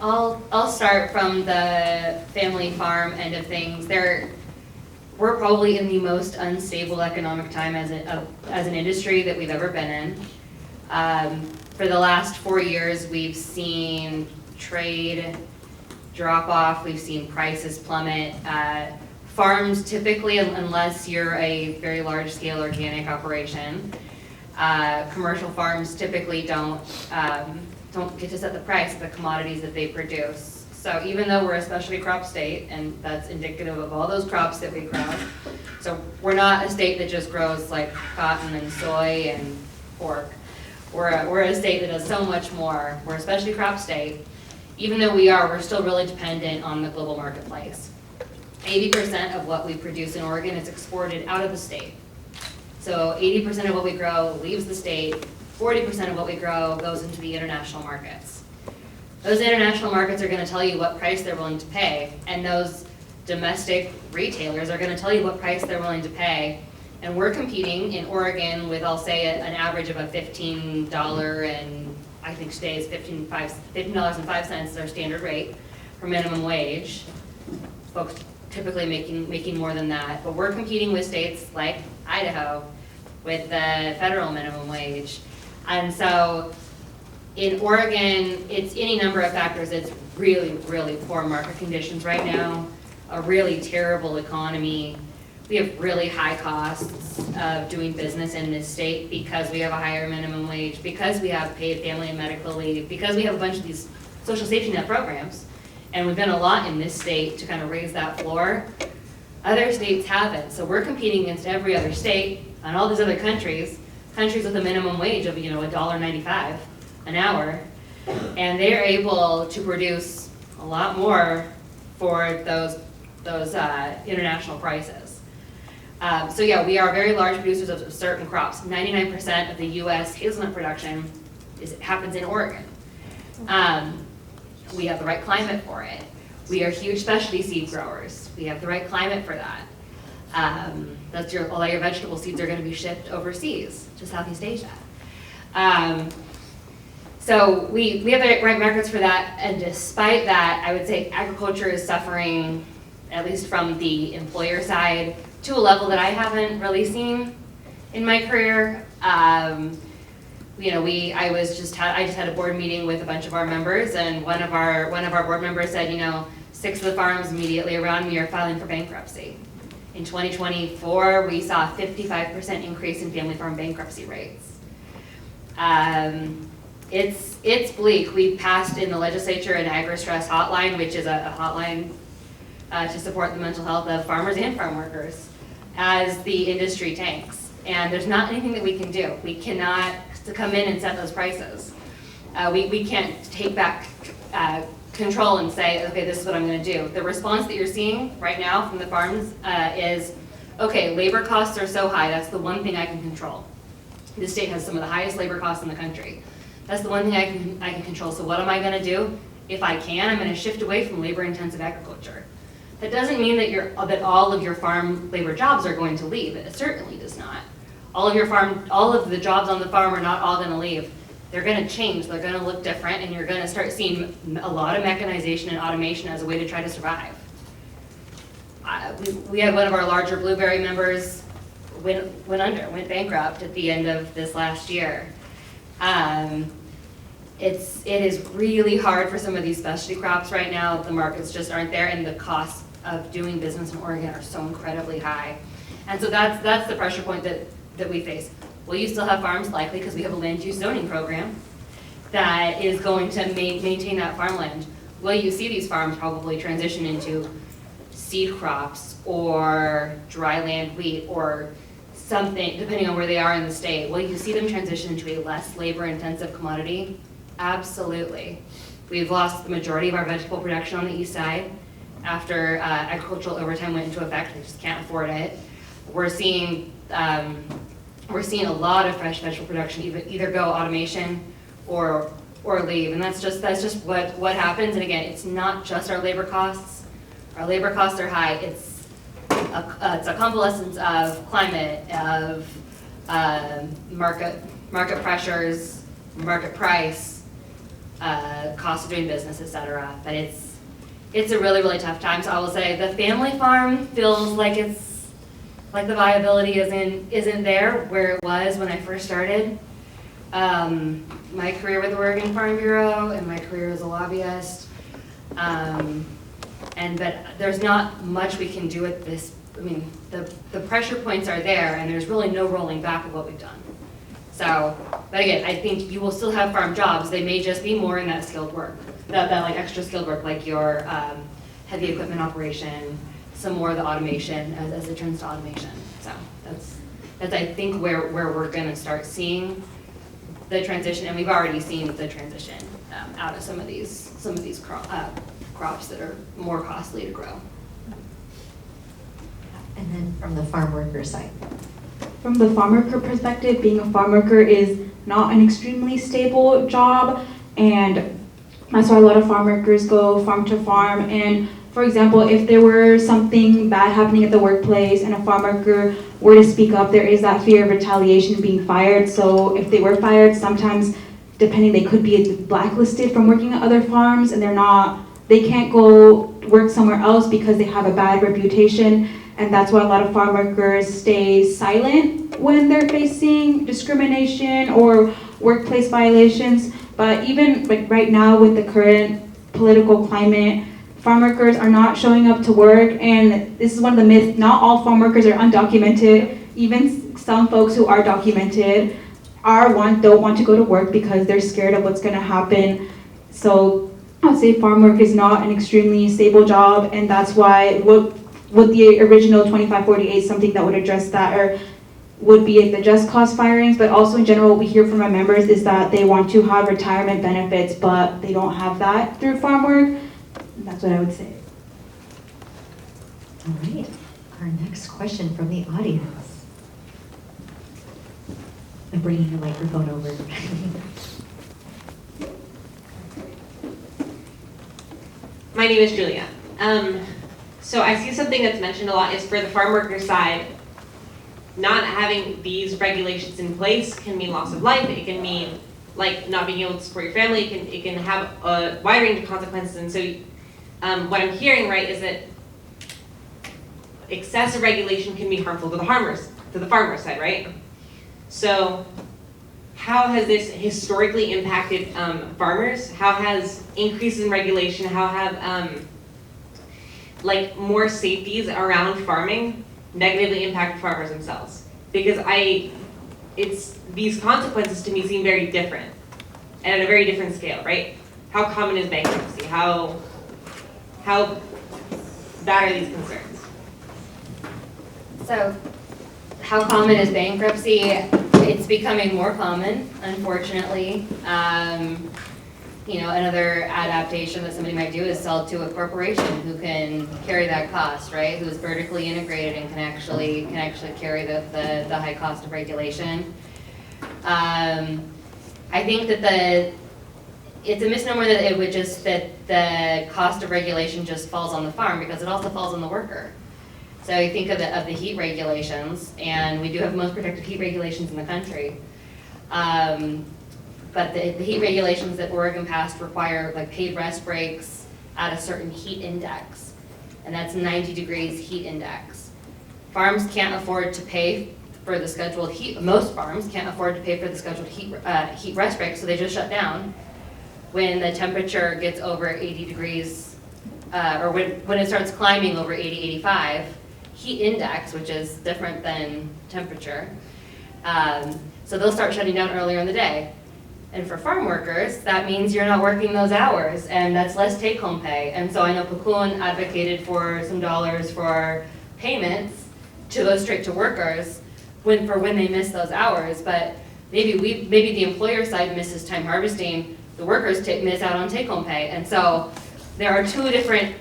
I'll start from the family farm end of things. We're probably in the most unstable economic time as an industry that we've ever been in. For the last 4 years, we've seen trade drop off, we've seen prices plummet. Farms typically, unless you're a very large scale organic operation, commercial farms typically don't get to set the price of the commodities that they produce. So even though we're a specialty crop state, and that's indicative of all those crops that we grow, so we're not a state that just grows like cotton and soy and pork. We're a state that does so much more. We're a specialty crop state. Even though we're still really dependent on the global marketplace. 80% of what we produce in Oregon is exported out of the state. So 80% of what we grow leaves the state, 40% of what we grow goes into the international markets. Those international markets are going to tell you what price they're willing to pay, and those domestic retailers are going to tell you what price they're willing to pay. And we're competing in Oregon with, I'll say, an average of a $15, and I think today is $15.05 is our standard rate for minimum wage. Folks typically making more than that, but we're competing with states like Idaho with the federal minimum wage. And so In Oregon, it's any number of factors. It's really, really poor market conditions right now, a really terrible economy. We have really high costs of doing business in this state because we have a higher minimum wage, because we have paid family and medical leave, because we have a bunch of these social safety net programs. And we've done a lot in this state to kind of raise that floor. Other states haven't. So we're competing against every other state and all these other countries with a minimum wage of, $1.95 an hour. And they're able to produce a lot more for those international prices. So yeah, we are very large producers of certain crops. 99% of the US hazelnut production happens in Oregon. We have the right climate for it. We are huge specialty seed growers. We have the right climate for that. All your vegetable seeds are going to be shipped overseas to Southeast Asia. So we have the right markets for that, and despite that, I would say agriculture is suffering, at least from the employer side, to a level that I haven't really seen in my career. I just had a board meeting with a bunch of our members, and one of our board members said, 6 of the farms immediately around me are filing for bankruptcy. In 2024, we saw a 55% increase in family farm bankruptcy rates. It's bleak. We passed in the legislature an agri-stress hotline, which is a hotline to support the mental health of farmers and farm workers as the industry tanks. And there's not anything that we can do. We cannot come in and set those prices. We can't take back control and say, okay, this is what I'm going to do. The response that you're seeing right now from the farms is, okay, labor costs are so high, that's the one thing I can control. This state has some of the highest labor costs in the country. That's the one thing I can control. So what am I going to do? If I can, I'm going to shift away from labor-intensive agriculture. That doesn't mean that all of your farm labor jobs are going to leave. It certainly does not. All of the jobs on the farm are not all going to leave. They're going to change. They're going to look different, and you're going to start seeing a lot of mechanization and automation as a way to try to survive. We had one of our larger blueberry members went bankrupt at the end of this last year. It is really hard for some of these specialty crops right now. The markets just aren't there, and the costs of doing business in Oregon are so incredibly high. And so that's the pressure point that we face. Will you still have farms? Likely, because we have a land use zoning program that is going to maintain that farmland. Will you see these farms probably transition into seed crops or dry land wheat or something, depending on where they are in the state? Will you see them transition into a less labor-intensive commodity? Absolutely. We've lost the majority of our vegetable production on the east side after agricultural overtime went into effect. We just can't afford it. We're seeing a lot of fresh vegetable production either go automation or leave, and that's just what happens. And again, it's not just our labor costs. Our labor costs are high. It's a convalescence of climate, of market pressures, market price, cost of doing business, etc. But it's a really, really tough time. So I will say the family farm feels like the viability isn't there where it was when I first started. My career with the Oregon Farm Bureau and my career as a lobbyist. But there's not much we can do with this. I mean, the pressure points are there, and there's really no rolling back of what we've done. So, but again, I think you will still have farm jobs. They may just be more in that skilled work, that like extra skilled work, like your heavy equipment operation, some more of the automation as it turns to automation. So that's I think where we're going to start seeing the transition, and we've already seen the transition out of some of these crops that are more costly to grow. And then from the farm worker side. From the farm worker perspective, being a farm worker is not an extremely stable job, and that's why a lot of farm workers go farm to farm. And for example, if there were something bad happening at the workplace and a farm worker were to speak up, there is that fear of retaliation, being fired. So if they were fired, sometimes, depending, they could be blacklisted from working at other farms, and they can't go work somewhere else because they have a bad reputation. And that's why a lot of farm workers stay silent when they're facing discrimination or workplace violations. But even like right now with the current political climate, farm workers are not showing up to work, and this is one of the myths. Not all farm workers are undocumented. Even some folks who are documented don't want to go to work because they're scared of what's going to happen. So I would say farm work is not an extremely stable job, and that's why what the original 2548 is something that would address that, or would be the just cause firings. But also in general, what we hear from our members is that they want to have retirement benefits, but they don't have that through farm work. And that's what I would say. All right, our next question from the audience. I'm bringing your microphone over. My name is Julia. So I see something that's mentioned a lot is for the farm worker side, not having these regulations in place can mean loss of life. It can mean like not being able to support your family. It can have a wide range of consequences. And so what I'm hearing, right, is that excessive regulation can be harmful to the farmer side, right? So how has this historically impacted farmers? How has increases in regulation, how have like more safeties around farming negatively impacted farmers themselves? Because these consequences to me seem very different and at a very different scale, right? How common is bankruptcy? How bad are these concerns? So, how common is bankruptcy? It's becoming more common, unfortunately. Another adaptation that somebody might do is sell to a corporation who can carry that cost, right? Who's vertically integrated and can actually carry the high cost of regulation. I think that it's a misnomer that the cost of regulation just falls on the farm, because it also falls on the worker. So you think of the heat regulations, and we do have the most protected heat regulations in the country. But the heat regulations that Oregon passed require like paid rest breaks at a certain heat index, and that's 90 degrees heat index. Farms can't afford to pay for the scheduled heat. Most farms can't afford to pay for the scheduled heat rest breaks, so they just shut down when the temperature gets over 80 degrees, or when it starts climbing over 80, 85. Heat index, which is different than temperature. So they'll start shutting down earlier in the day. And for farm workers, that means you're not working those hours, and that's less take-home pay. And so I know Pakun advocated for some dollars for payments to go straight to workers when they miss those hours. But maybe the employer side misses time harvesting, the workers miss out on take-home pay. And so there are two different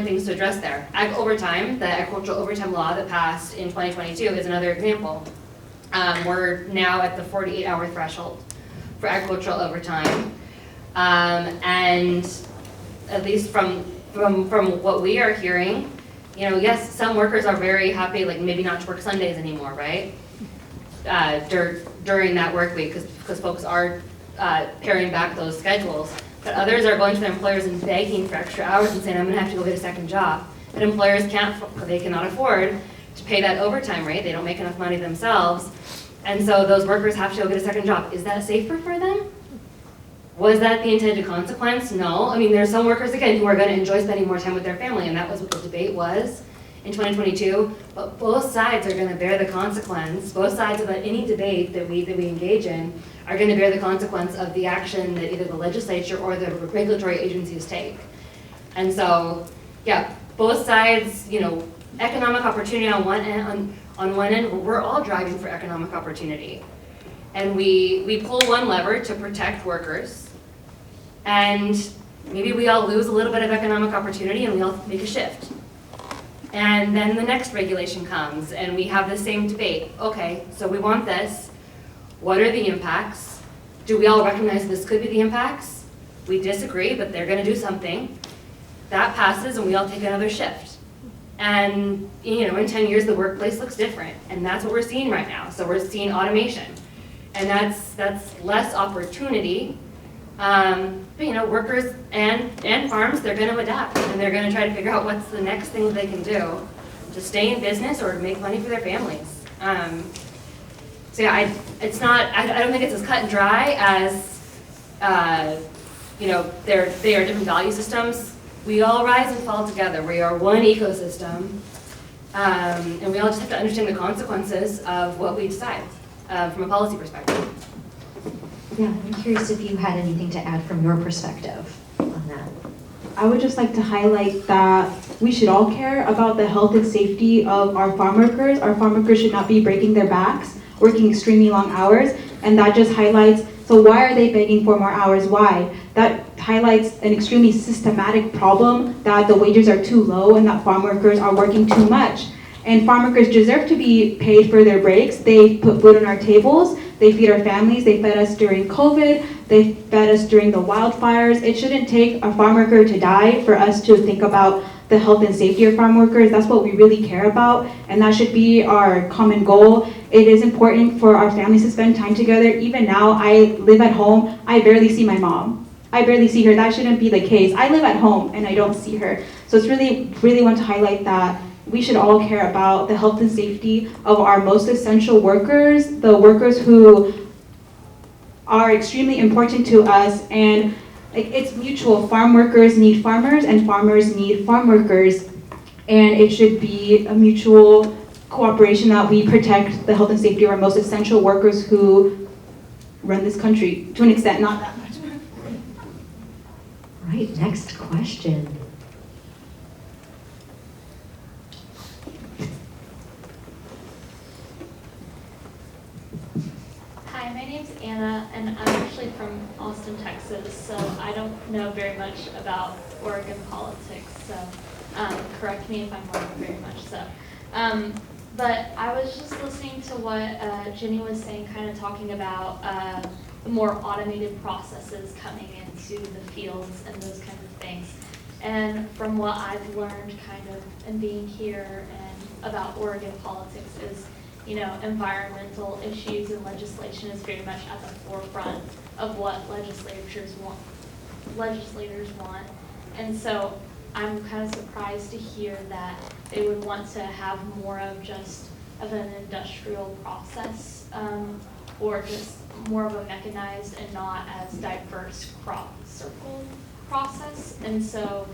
things to address there. Ag overtime, the agricultural overtime law that passed in 2022 is another example. We're now at the 48-hour threshold for agricultural overtime, and at least from what we are hearing, yes, some workers are very happy, like maybe not to work Sundays anymore, right? During that work week, because folks are paring back those schedules. But others are going to their employers and begging for extra hours and saying, I'm gonna have to go get a second job. But employers cannot afford to pay that overtime rate. They don't make enough money themselves. And so those workers have to go get a second job. Is that safer for them? Was that the intended consequence? No. I mean, there's some workers, again, who are gonna enjoy spending more time with their family, and that was what the debate was in 2022. But both sides are gonna bear the consequence. Both sides of any debate that we engage in are going to bear the consequence of the action that either the legislature or the regulatory agencies take. And so, yeah, both sides, economic opportunity on one end, we're all driving for economic opportunity. And we pull one lever to protect workers, and maybe we all lose a little bit of economic opportunity and we all make a shift. And then the next regulation comes and we have the same debate. Okay, so we want this. What are the impacts? Do we all recognize this could be the impacts? We disagree, but they're going to do something. That passes and we all take another shift. And in 10 years, the workplace looks different. And that's what we're seeing right now. So we're seeing automation. And that's less opportunity. But workers and farms, they're going to adapt. And they're going to try to figure out what's the next thing they can do to stay in business or to make money for their families. So yeah, I don't think it's as cut and dry as they are different value systems. We all rise and fall together. We are one ecosystem. And we all just have to understand the consequences of what we decide from a policy perspective. Yeah, I'm curious if you had anything to add from your perspective on that. I would just like to highlight that we should all care about the health and safety of our farm workers. Our farm workers should not be breaking their backs, working extremely long hours, and that just highlights, so why are they begging for more hours? Why? That highlights an extremely systematic problem that the wages are too low and that farm workers are working too much. And farm workers deserve to be paid for their breaks. They put food on our tables, they feed our families, they fed us during COVID, they fed us during the wildfires. It shouldn't take a farm worker to die for us to think about the health and safety of farm workers. That's what we really care about, and that should be our common goal. It is important for our families to spend time together. Even now, I live at home, I barely see my mom. I barely see her. That shouldn't be the case. I live at home and I don't see her. So it's really want to highlight that we should all care about the health and safety of our most essential workers, the workers who are extremely important to us, and it's mutual. Farm workers need farmers and farmers need farm workers, and it should be a mutual cooperation that we protect the health and safety of our most essential workers who run this country, to an extent, not that much. Right, next question. Hi, my name's Anna, and I'm actually from Austin, Texas, so I don't know very much about Oregon politics, so correct me if I'm wrong, very much so. But I was just listening to what Jenny was saying, kind of talking about the more automated processes coming into the fields and those kinds of things. And from what I've learned kind of in being here and about Oregon politics is, environmental issues and legislation is very much at the forefront of what legislators want. And so I'm kind of surprised to hear that they would want to have more of an industrial process, or just more of a mechanized and not as diverse crop circle process. And so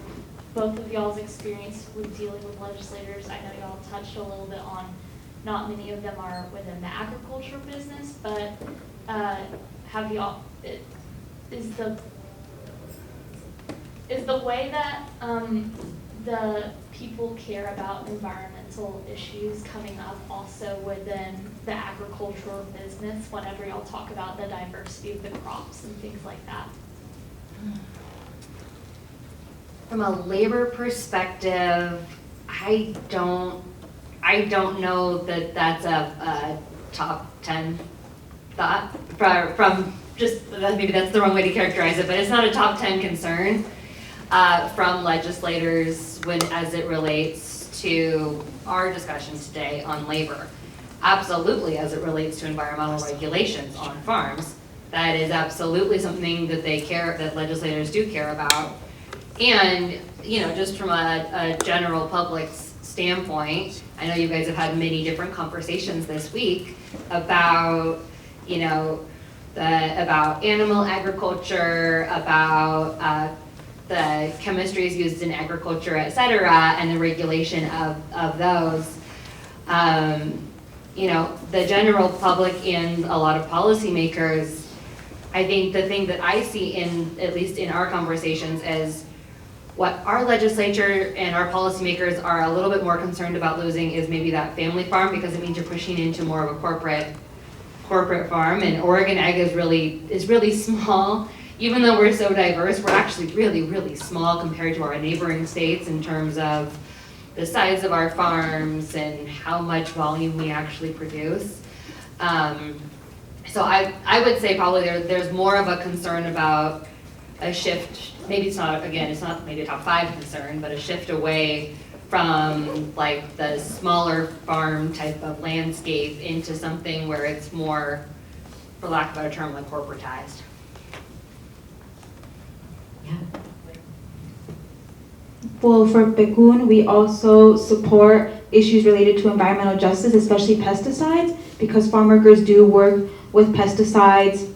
both of y'all's experience with dealing with legislators, I know y'all touched a little bit on not many of them are within the agriculture business, but have y'all, is the way that the people care about environmental issues coming up also within the agricultural business whenever y'all talk about the diversity of the crops and things like that? From a labor perspective, I don't know that that's a top 10 thought from just, maybe that's the wrong way to characterize it, but it's not a top 10 concern from legislators as it relates to our discussions today on labor. Absolutely, as it relates to environmental regulations on farms, that is absolutely something that that legislators do care about. And, just from a general public's standpoint, I know you guys have had many different conversations this week about, about animal agriculture, about the chemistries used in agriculture, et cetera, and the regulation of those. The general public and a lot of policymakers, I think the thing that I see at least in our conversations is what our legislature and our policymakers are a little bit more concerned about losing is maybe that family farm, because it means you're pushing into more of a corporate farm, and Oregon ag is really small. Even though we're so diverse, we're actually really, really small compared to our neighboring states in terms of the size of our farms and how much volume we actually produce. So I would say probably there's more of a concern about a shift. Maybe it's not maybe a top 5 concern, but a shift away from like the smaller farm type of landscape into something where it's more, for lack of a better term, like corporatized. Yeah. Well, for Bekun, we also support issues related to environmental justice, especially pesticides, because farm workers do work with pesticides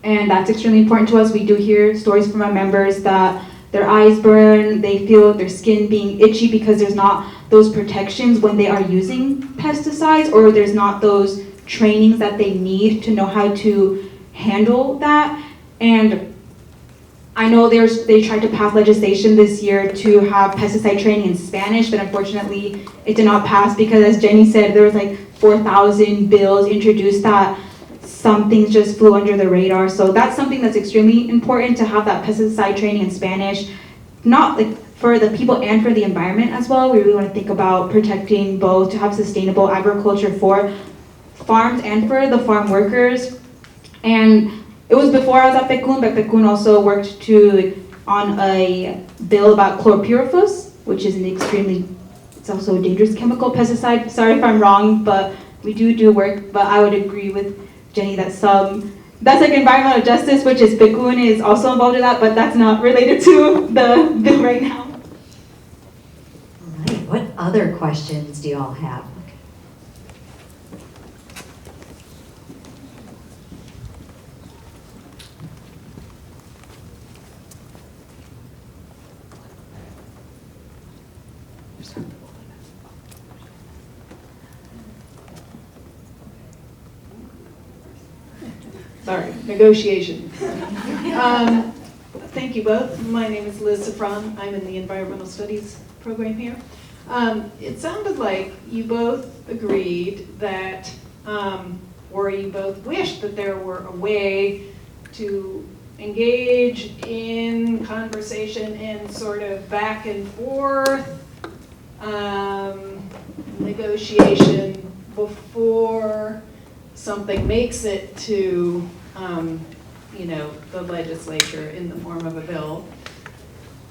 and that's extremely important to us. We do hear stories from our members that their eyes burn, they feel their skin being itchy because there's not those protections when they are using pesticides, or there's not those trainings that they need to know how to handle that. And I know they tried to pass legislation this year to have pesticide training in Spanish, but unfortunately it did not pass because, as Jenny said, there was like 4,000 bills introduced that some things just flew under the radar. So that's something that's extremely important, to have that pesticide training in Spanish, not like for the people and for the environment as well. We really want to think about protecting both, to have sustainable agriculture for farms and for the farm workers. And it was before I was at Pecun, but Pecun also worked on a bill about chlorpyrifos, which is it's also a dangerous chemical pesticide. Sorry if I'm wrong, but we do work. But I would agree with Jenny that that's like environmental justice, which is Pecun is also involved in that, but that's not related to the bill right now. All right, what other questions do you all have? Sorry, negotiation. Thank you both. My name is Liz Safran. I'm in the Environmental Studies program here. It sounded like you both agreed that, or you both wished that there were a way to engage in conversation and sort of back and forth negotiation before something makes it to the legislature in the form of a bill.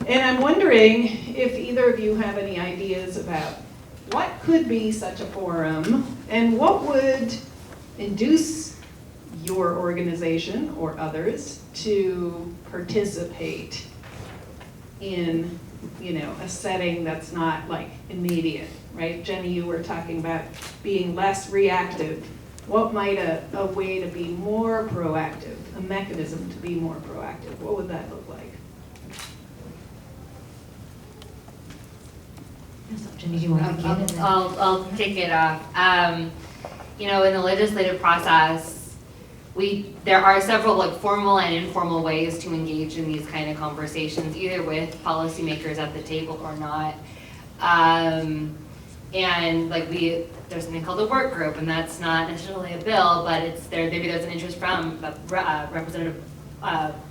And I'm wondering if either of you have any ideas about what could be such a forum and what would induce your organization or others to participate in, a setting that's not like immediate, right? Jenny, you were talking about being less reactive. What might a way to be more proactive, a mechanism to be more proactive, what would that look like? So, Jenny, do you want to begin? And then- I'll kick it off. In the legislative process, there are several formal and informal ways to engage in these kind of conversations, either with policymakers at the table or not. There's something called a work group, and that's not necessarily a bill, but maybe there's an interest from Representative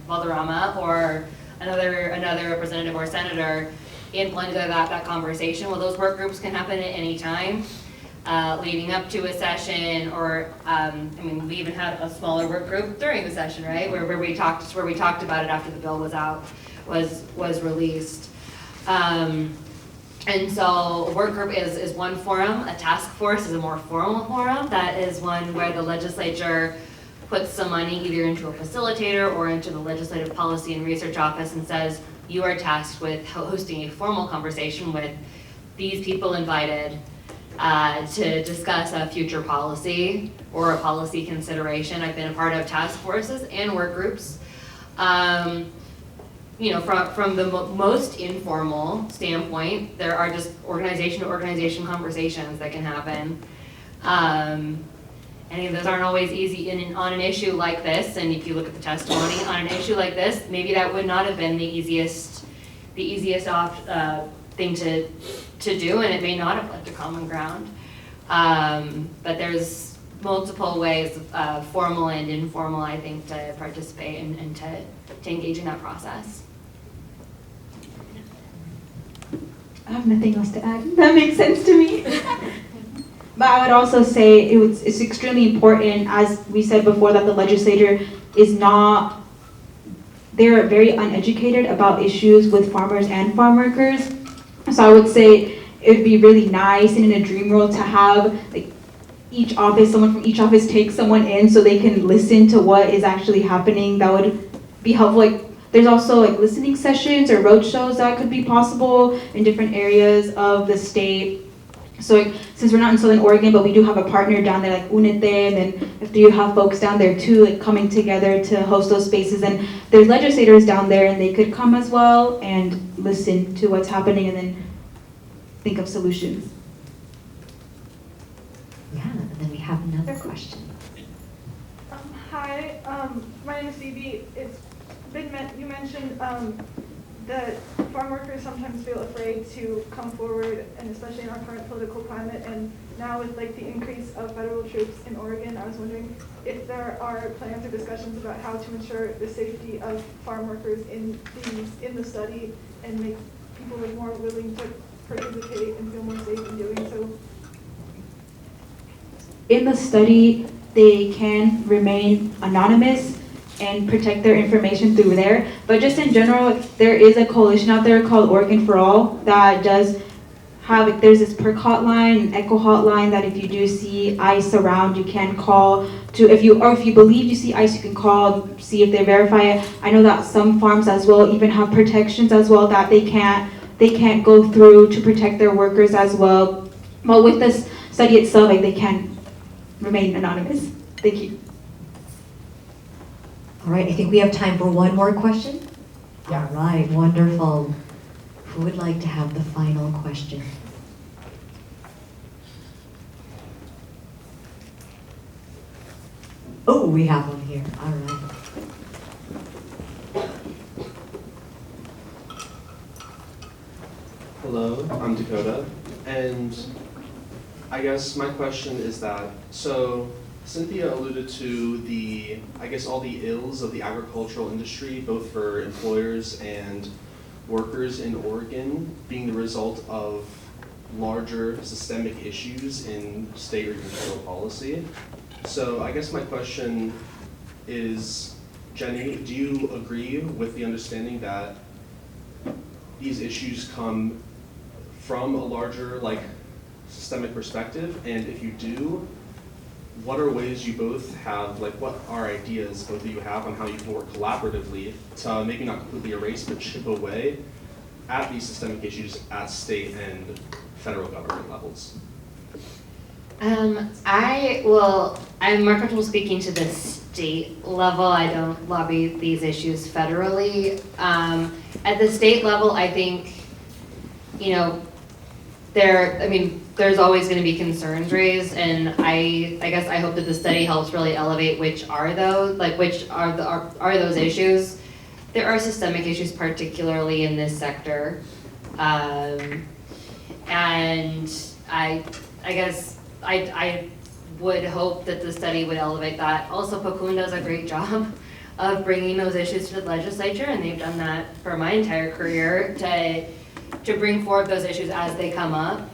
Valderrama or another representative or senator in pulling together that conversation. Well, those work groups can happen at any time, leading up to a session, or we even had a smaller work group during the session, right, where we talked about it after the bill was released. And so a work group is one forum. A task force is a more formal forum. That is one where the legislature puts some money either into a facilitator or into the Legislative Policy and Research Office and says, you are tasked with hosting a formal conversation with these people invited to discuss a future policy or a policy consideration. I've been a part of task forces and work groups. From the most informal standpoint, there are just organization to organization conversations that can happen. And those aren't always easy on an issue like this. And if you look at the testimony on an issue like this, maybe that would not have been the easiest thing to do, and it may not have led to common ground. But there's multiple ways, formal and informal, I think, to participate and to engage in that process. I have nothing else to add. That makes sense to me. But I would also say it's extremely important, as we said before, that the legislature they're very uneducated about issues with farmers and farm workers. So I would say it would be really nice and in a dream world to have someone from each office take someone in so they can listen to what is actually happening. That would be helpful. There's also listening sessions or road shows that could be possible in different areas of the state. So since we're not in Southern Oregon, but we do have a partner down there like Unete, and if you have folks down there too, like coming together to host those spaces, and there's legislators down there, and they could come as well and listen to what's happening and then think of solutions. Yeah, and then we have another question. Hi, my name is Phoebe. You mentioned that farm workers sometimes feel afraid to come forward, and especially in our current political climate, and now with like the increase of federal troops in Oregon, I was wondering if there are plans or discussions about how to ensure the safety of farm workers in the study and make people like more willing to participate and feel more safe in doing so. In the study, they can remain anonymous and protect their information through there. But just in general, there is a coalition out there called Oregon for All that does have, like, there's this PERC hotline, an ECHO hotline that if you do see ICE around, you can call to, if you believe you see ICE, you can call, see if they verify it. I know that some farms as well even have protections as well that they can't go through to protect their workers as well. But with this study itself, like, they can remain anonymous. Thank you. All right, I think we have time for one more question. Yeah. All right, wonderful. Who would like to have the final question? Oh, we have one here. All right. Hello, I'm Dakota, and I guess my question is that, so Cynthia alluded to the, I guess, all the ills of the agricultural industry, both for employers and workers in Oregon, being the result of larger systemic issues in state or even federal policy. So I guess my question is, Jenny, do you agree with the understanding that these issues come from a larger, like, systemic perspective? And if you do, what are ways you both have, like, what are ideas both of you have on how you can work collaboratively to maybe not completely erase but chip away at these systemic issues at state and federal government levels? I'm more comfortable speaking to the state level. I don't lobby these issues federally. At the state level, I think, you know, there's always going to be concerns raised, and I guess I hope that the study helps really elevate which are those, like, which are those issues. There are systemic issues, particularly in this sector, and I guess I would hope that the study would elevate that. Also, PACUN does a great job of bringing those issues to the legislature, and they've done that for my entire career to bring forward those issues as they come up,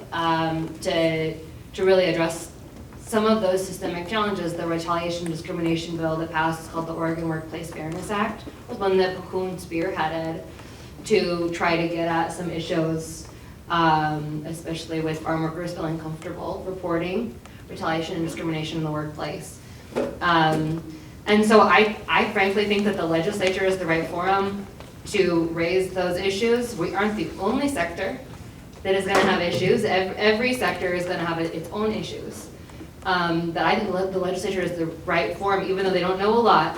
to really address some of those systemic challenges. The retaliation and discrimination bill that passed, called the Oregon Workplace Fairness Act, was one that PACUN spearheaded to try to get at some issues, especially with farm workers feeling comfortable reporting retaliation and discrimination in the workplace. And so I frankly think that the legislature is the right forum to raise those issues. We aren't the only sector that is going to have issues. Every sector is going to have its own issues. That I think the legislature is the right forum, even though they don't know a lot,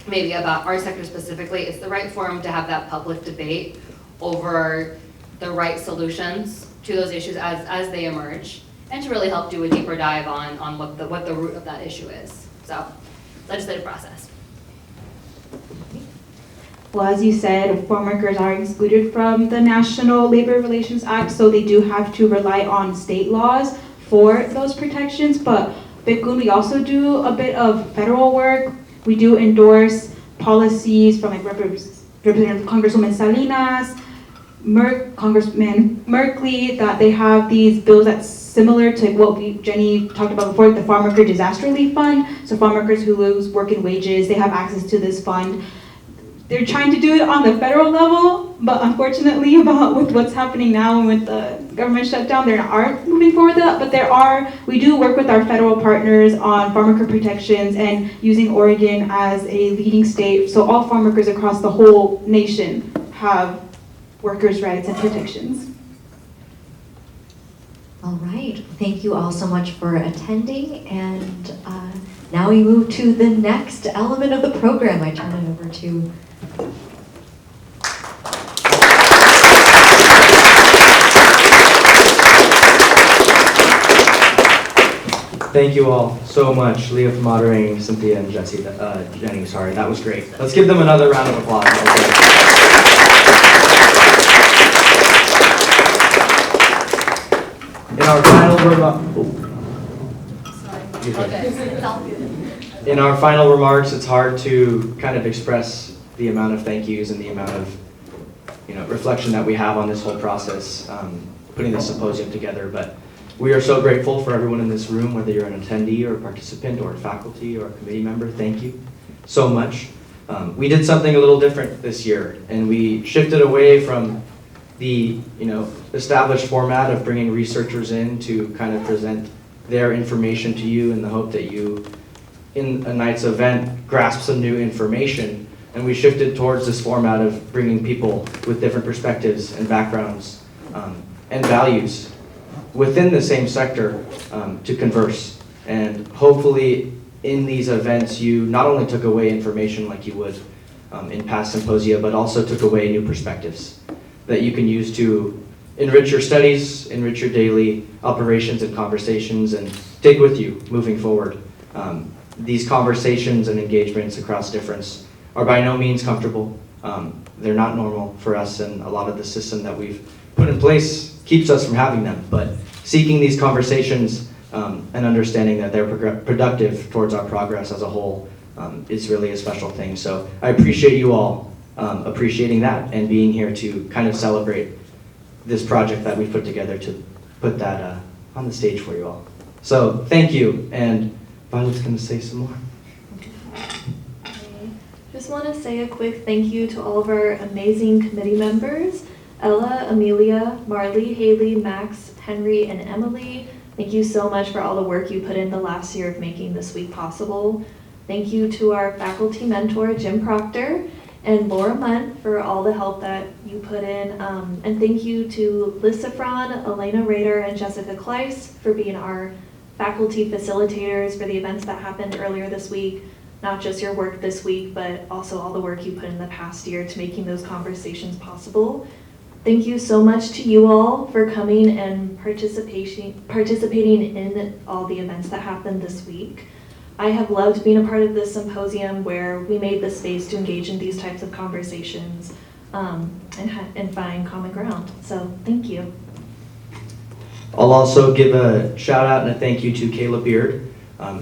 maybe about our sector specifically. It's the right forum to have that public debate over the right solutions to those issues as they emerge, and to really help do a deeper dive on what the root of that issue is. So, legislative process. Well, as you said, farm workers are excluded from the National Labor Relations Act, so they do have to rely on state laws for those protections. But PACUN, we also do a bit of federal work. We do endorse policies from, like, Representative Congresswoman Salinas, Congressman Merkley, that they have these bills that's similar to what Jenny talked about before, the Farm Worker Disaster Relief Fund. So farm workers who lose work and wages, they have access to this fund. They're trying to do it on the federal level, but unfortunately, with what's happening now and with the government shutdown, they aren't moving forward with that. But we do work with our federal partners on farm worker protections and using Oregon as a leading state. So all farm workers across the whole nation have workers' rights and protections. All right, thank you all so much for attending, and now we move to the next element of the program. I turn it over to Thank you all so much, Leah for moderating, Cynthia and Jenny, sorry, that was great. Let's give them another round of applause. In our final remarks, it's hard to kind of express the amount of thank yous and the amount of reflection that we have on this whole process, putting this symposium together. But we are so grateful for everyone in this room, whether you're an attendee or a participant or a faculty or a committee member. Thank you so much. We did something a little different this year, and we shifted away from the established format of bringing researchers in to kind of present their information to you in the hope that you, in a night's event, grasp some new information. And we shifted towards this format of bringing people with different perspectives and backgrounds and values within the same sector to converse. And hopefully in these events you not only took away information like you would in past symposia, but also took away new perspectives that you can use to enrich your studies, enrich your daily operations and conversations, and take with you moving forward. These conversations and engagements across difference are by no means comfortable. They're not normal for us, and a lot of the system that we've put in place keeps us from having them. But seeking these conversations and understanding that they're productive towards our progress as a whole is really a special thing. So I appreciate you all appreciating that and being here to kind of celebrate this project that we've put together to put that on the stage for you all. So thank you, and Violet's going to say some more. Just want to say a quick thank you to all of our amazing committee members, Ella, Amelia, Marley, Haley, Max, Henry, and Emily. Thank you so much for all the work you put in the last year of making this week possible. Thank you to our faculty mentor, Jim Proctor, and Laura Munt for all the help that you put in. And thank you to Liz Safran, Elena Rader, and Jessica Kleiss for being our faculty facilitators for the events that happened earlier this week. Not just your work this week, but also all the work you put in the past year to making those conversations possible. Thank you so much to you all for coming and participating in all the events that happened this week. I have loved being a part of this symposium where we made the space to engage in these types of conversations and find common ground. So thank you. I'll also give a shout out and a thank you to Kayla Beard,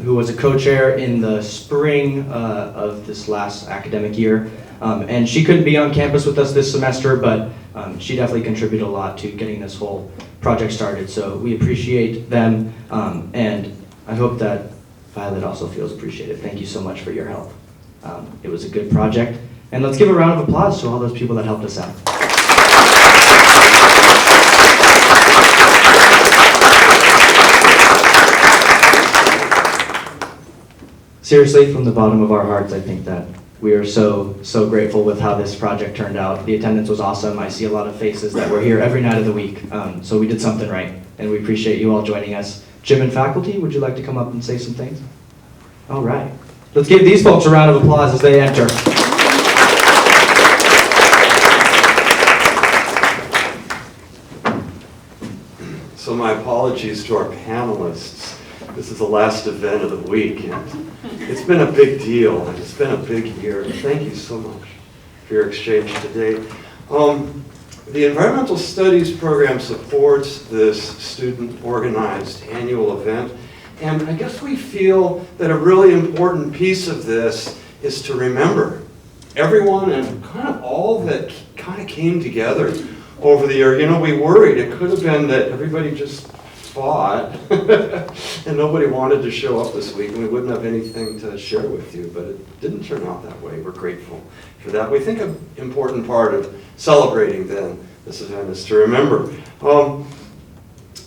who was a co-chair in the spring of this last academic year. And she couldn't be on campus with us this semester, but she definitely contributed a lot to getting this whole project started. So we appreciate them, and I hope that Violet also feels appreciated. Thank you so much for your help. It was a good project. And let's give a round of applause to all those people that helped us out. Seriously, from the bottom of our hearts, I think that we are so grateful with how this project turned out. The attendance was awesome. I see a lot of faces that were here every night of the week. So we did something right, and we appreciate you all joining us. Jim and faculty, would you like to come up and say some things? All right. Let's give these folks a round of applause as they enter. So my apologies to our panelists. This is the last event of the week, and it's been a big deal, and it's been a big year. Thank you so much for your exchange today. The Environmental Studies program supports this student-organized annual event, and I guess we feel that a really important piece of this is to remember everyone and kind of all that kind of came together over the year. You know, we worried it could have been that everybody just fought and nobody wanted to show up this week and we wouldn't have anything to share with you, but it didn't turn out that way. We're grateful for that. We think an important part of celebrating then this event is to remember.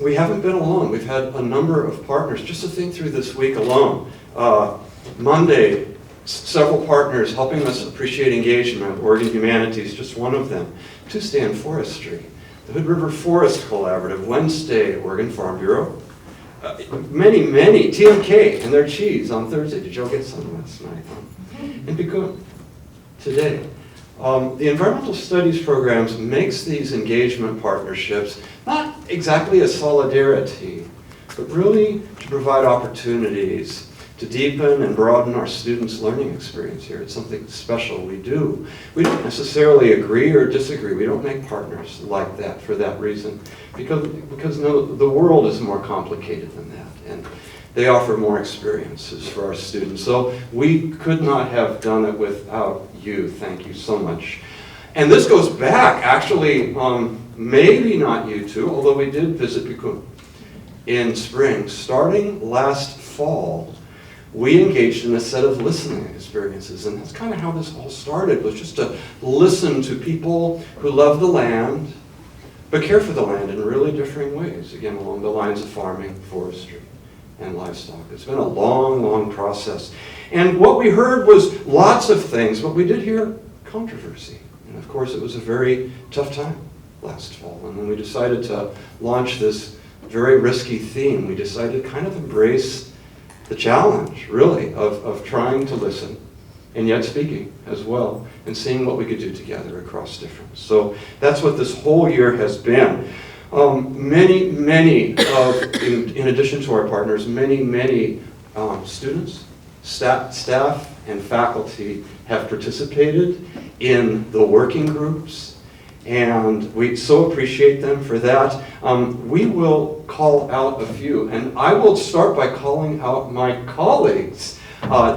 We haven't been alone. We've had a number of partners. Just to think through this week alone, Monday, several partners helping us appreciate engagement. Oregon Humanities, just one of them. Tuesday in Forestry. the Hood River Forest Collaborative, Wednesday, Oregon Farm Bureau. Many, TMK and their cheese on Thursday. Did y'all get some last night? And Picon today. The environmental studies programs makes these engagement partnerships not exactly a solidarity, but really to provide opportunities to deepen and broaden our students' learning experience here. It's something special we do. We don't necessarily agree or disagree. We don't make partners like that for that reason, because no, the world is more complicated than that, and they offer more experiences for our students. So we could not have done it without you. Thank you so much. And this goes back, actually, maybe not you two, although we did visit Picon in spring. Starting last fall, we engaged in a set of listening experiences, and that's kind of how this all started, was just to listen to people who love the land, but care for the land in really differing ways, again, along the lines of farming, forestry, and livestock. It's been a long, long process. And what we heard was lots of things, but we did hear controversy. And of course, it was a very tough time last fall. And when we decided to launch this very risky theme, we decided to kind of embrace the challenge, really, of trying to listen and yet speaking as well, and seeing what we could do together across difference. So that's what this whole year has been. Many in addition to our partners, many students, staff, and faculty have participated in the working groups, and we so appreciate them for that. We will call out a few, and I will start by calling out my colleagues,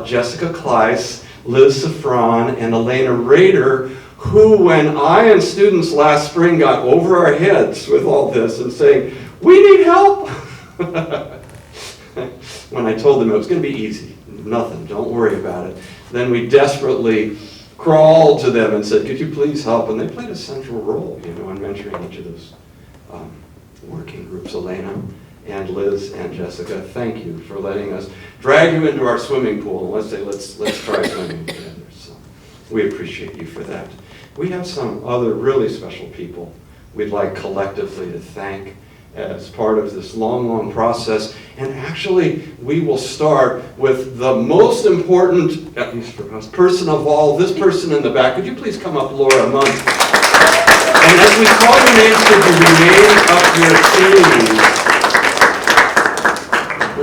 Jessica Kleiss, Liz Safran, and Elena Rader, who, when I and students last spring got over our heads with all this and saying, we need help, when I told them it was going to be easy, nothing, don't worry about it, then we desperately crawled to them and said, could you please help? And they played a central role, in mentoring each of those working groups. Elena and Liz and Jessica, thank you for letting us drag you into our swimming pool and let's say, let's try swimming together. So we appreciate you for that. We have some other really special people we'd like collectively to thank as part of this long, long process. And actually, we will start with the most important, at least for us, person of all, this person in the back. Could you please come up, Laura Munn? And as we call your names, could you remain up here, please?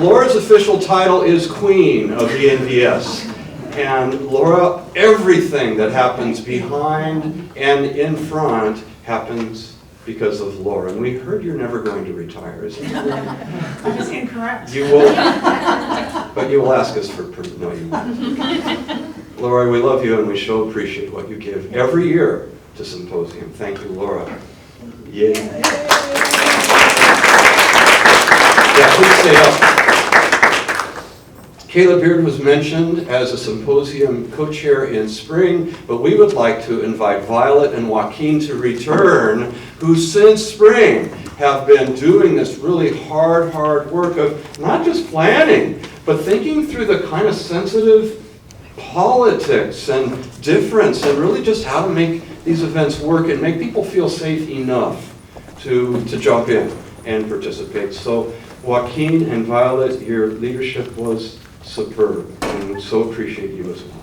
Laura's official title is Queen of ENVX. And Laura, everything that happens behind and in front happens because of Laura. And we heard you're never going to retire, isn't it? That is incorrect. You will, but you will ask us for permission. No, you won't. Laura, we love you and we so appreciate what you give every year to Symposium. Thank you, Laura. Yay. Yeah, please stay up. Kayla Beard was mentioned as a Symposium co-chair in spring, but we would like to invite Violet and Joaquin to return, who since spring have been doing this really hard work of not just planning, but thinking through the kind of sensitive politics and difference and really just how to make these events work and make people feel safe enough to jump in and participate. So Joaquin and Violet, your leadership was superb, and we so appreciate you as well.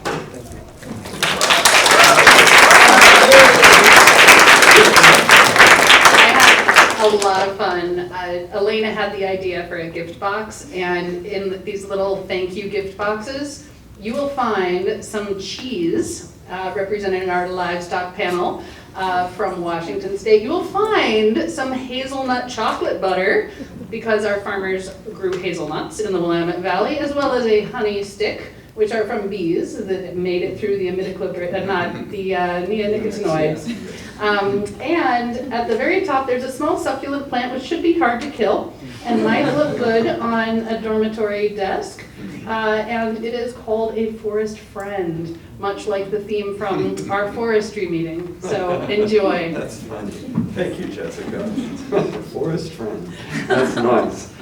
I had a lot of fun. Elena had the idea for a gift box, and in these little thank you gift boxes, you will find some cheese represented in our livestock panel from Washington State. You will find some hazelnut chocolate butter, because our farmers grew hazelnuts in the Willamette Valley, as well as a honey stick, which are from bees that made it through the imidacloprid, not the neonicotinoids. And at the very top, there's a small succulent plant, which should be hard to kill and might look good on a dormitory desk. And it is called a forest friend, much like the theme from our forestry meeting. So enjoy. That's funny. Thank you, Jessica. Forest friend. That's nice.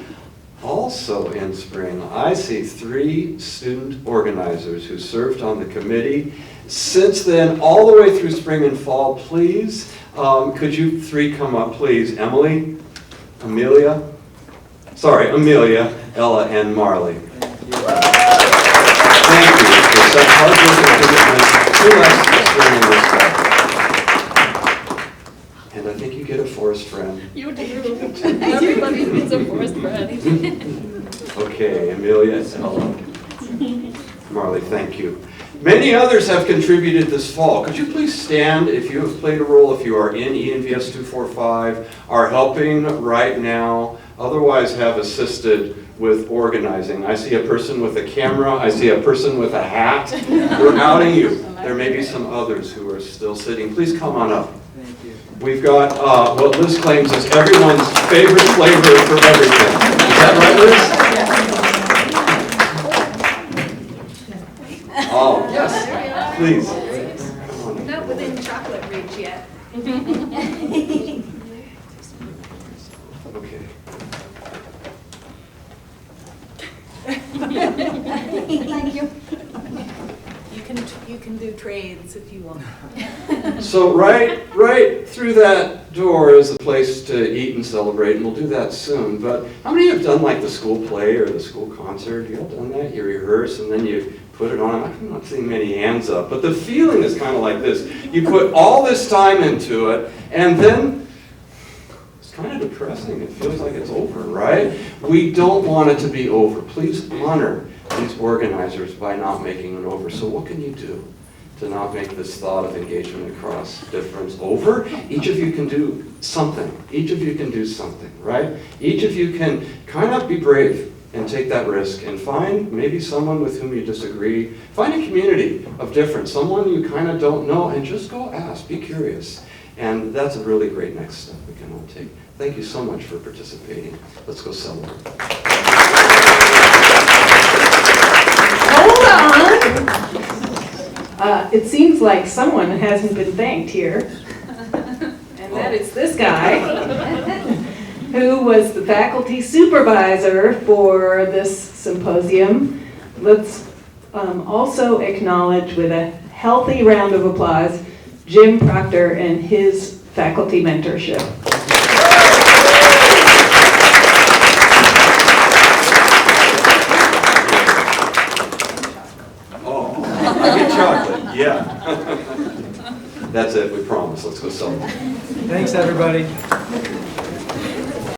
Also in spring, I see 3 student organizers who served on the committee. Since then, all the way through spring and fall, please Could you three come up, please? Emily, Amelia, Ella, and Marley. Thank you for such hard work and commitment to us during this. And I think you get a forest friend. You do. Everybody needs a forest friend. Okay, Amelia, Ella, Marley, thank you. Many others have contributed this fall. Could you please stand if you have played a role, if you are in ENVX 245, are helping right now, otherwise have assisted with organizing. I see a person with a camera, I see a person with a hat. We're outing you. There may be some others who are still sitting. Please come on up. Thank you. We've got what Liz claims is everyone's favorite flavor for everything. Is that right, Liz? Oh, yes, please. Not within chocolate reach yet. Okay. Thank you. You can do trades if you want. So right through that door is a place to eat and celebrate, and we'll do that soon. But how many have done like the school play or the school concert? You all done that? You rehearse and then you put it on. I'm not seeing many hands up, but the feeling is kind of like this. You put all this time into it, and then it's kind of depressing. It feels like it's over, right? We don't want it to be over. Please honor these organizers by not making it over. So what can you do to not make this thought of engagement across difference over? Each of you can do something. Each of you can do something, right? Each of you can kind of be brave and take that risk and find maybe someone with whom you disagree. Find a community of difference, someone you kind of don't know, and just go ask, be curious. And that's a really great next step we can all take. Thank you so much for participating. Let's go celebrate. Hold on. It seems like someone hasn't been thanked here. And that is this guy, who was the faculty supervisor for this symposium. Let's also acknowledge with a healthy round of applause Jim Proctor and his faculty mentorship. Chocolate, yeah. That's it, we promise. Let's go celebrate. Thanks, everybody.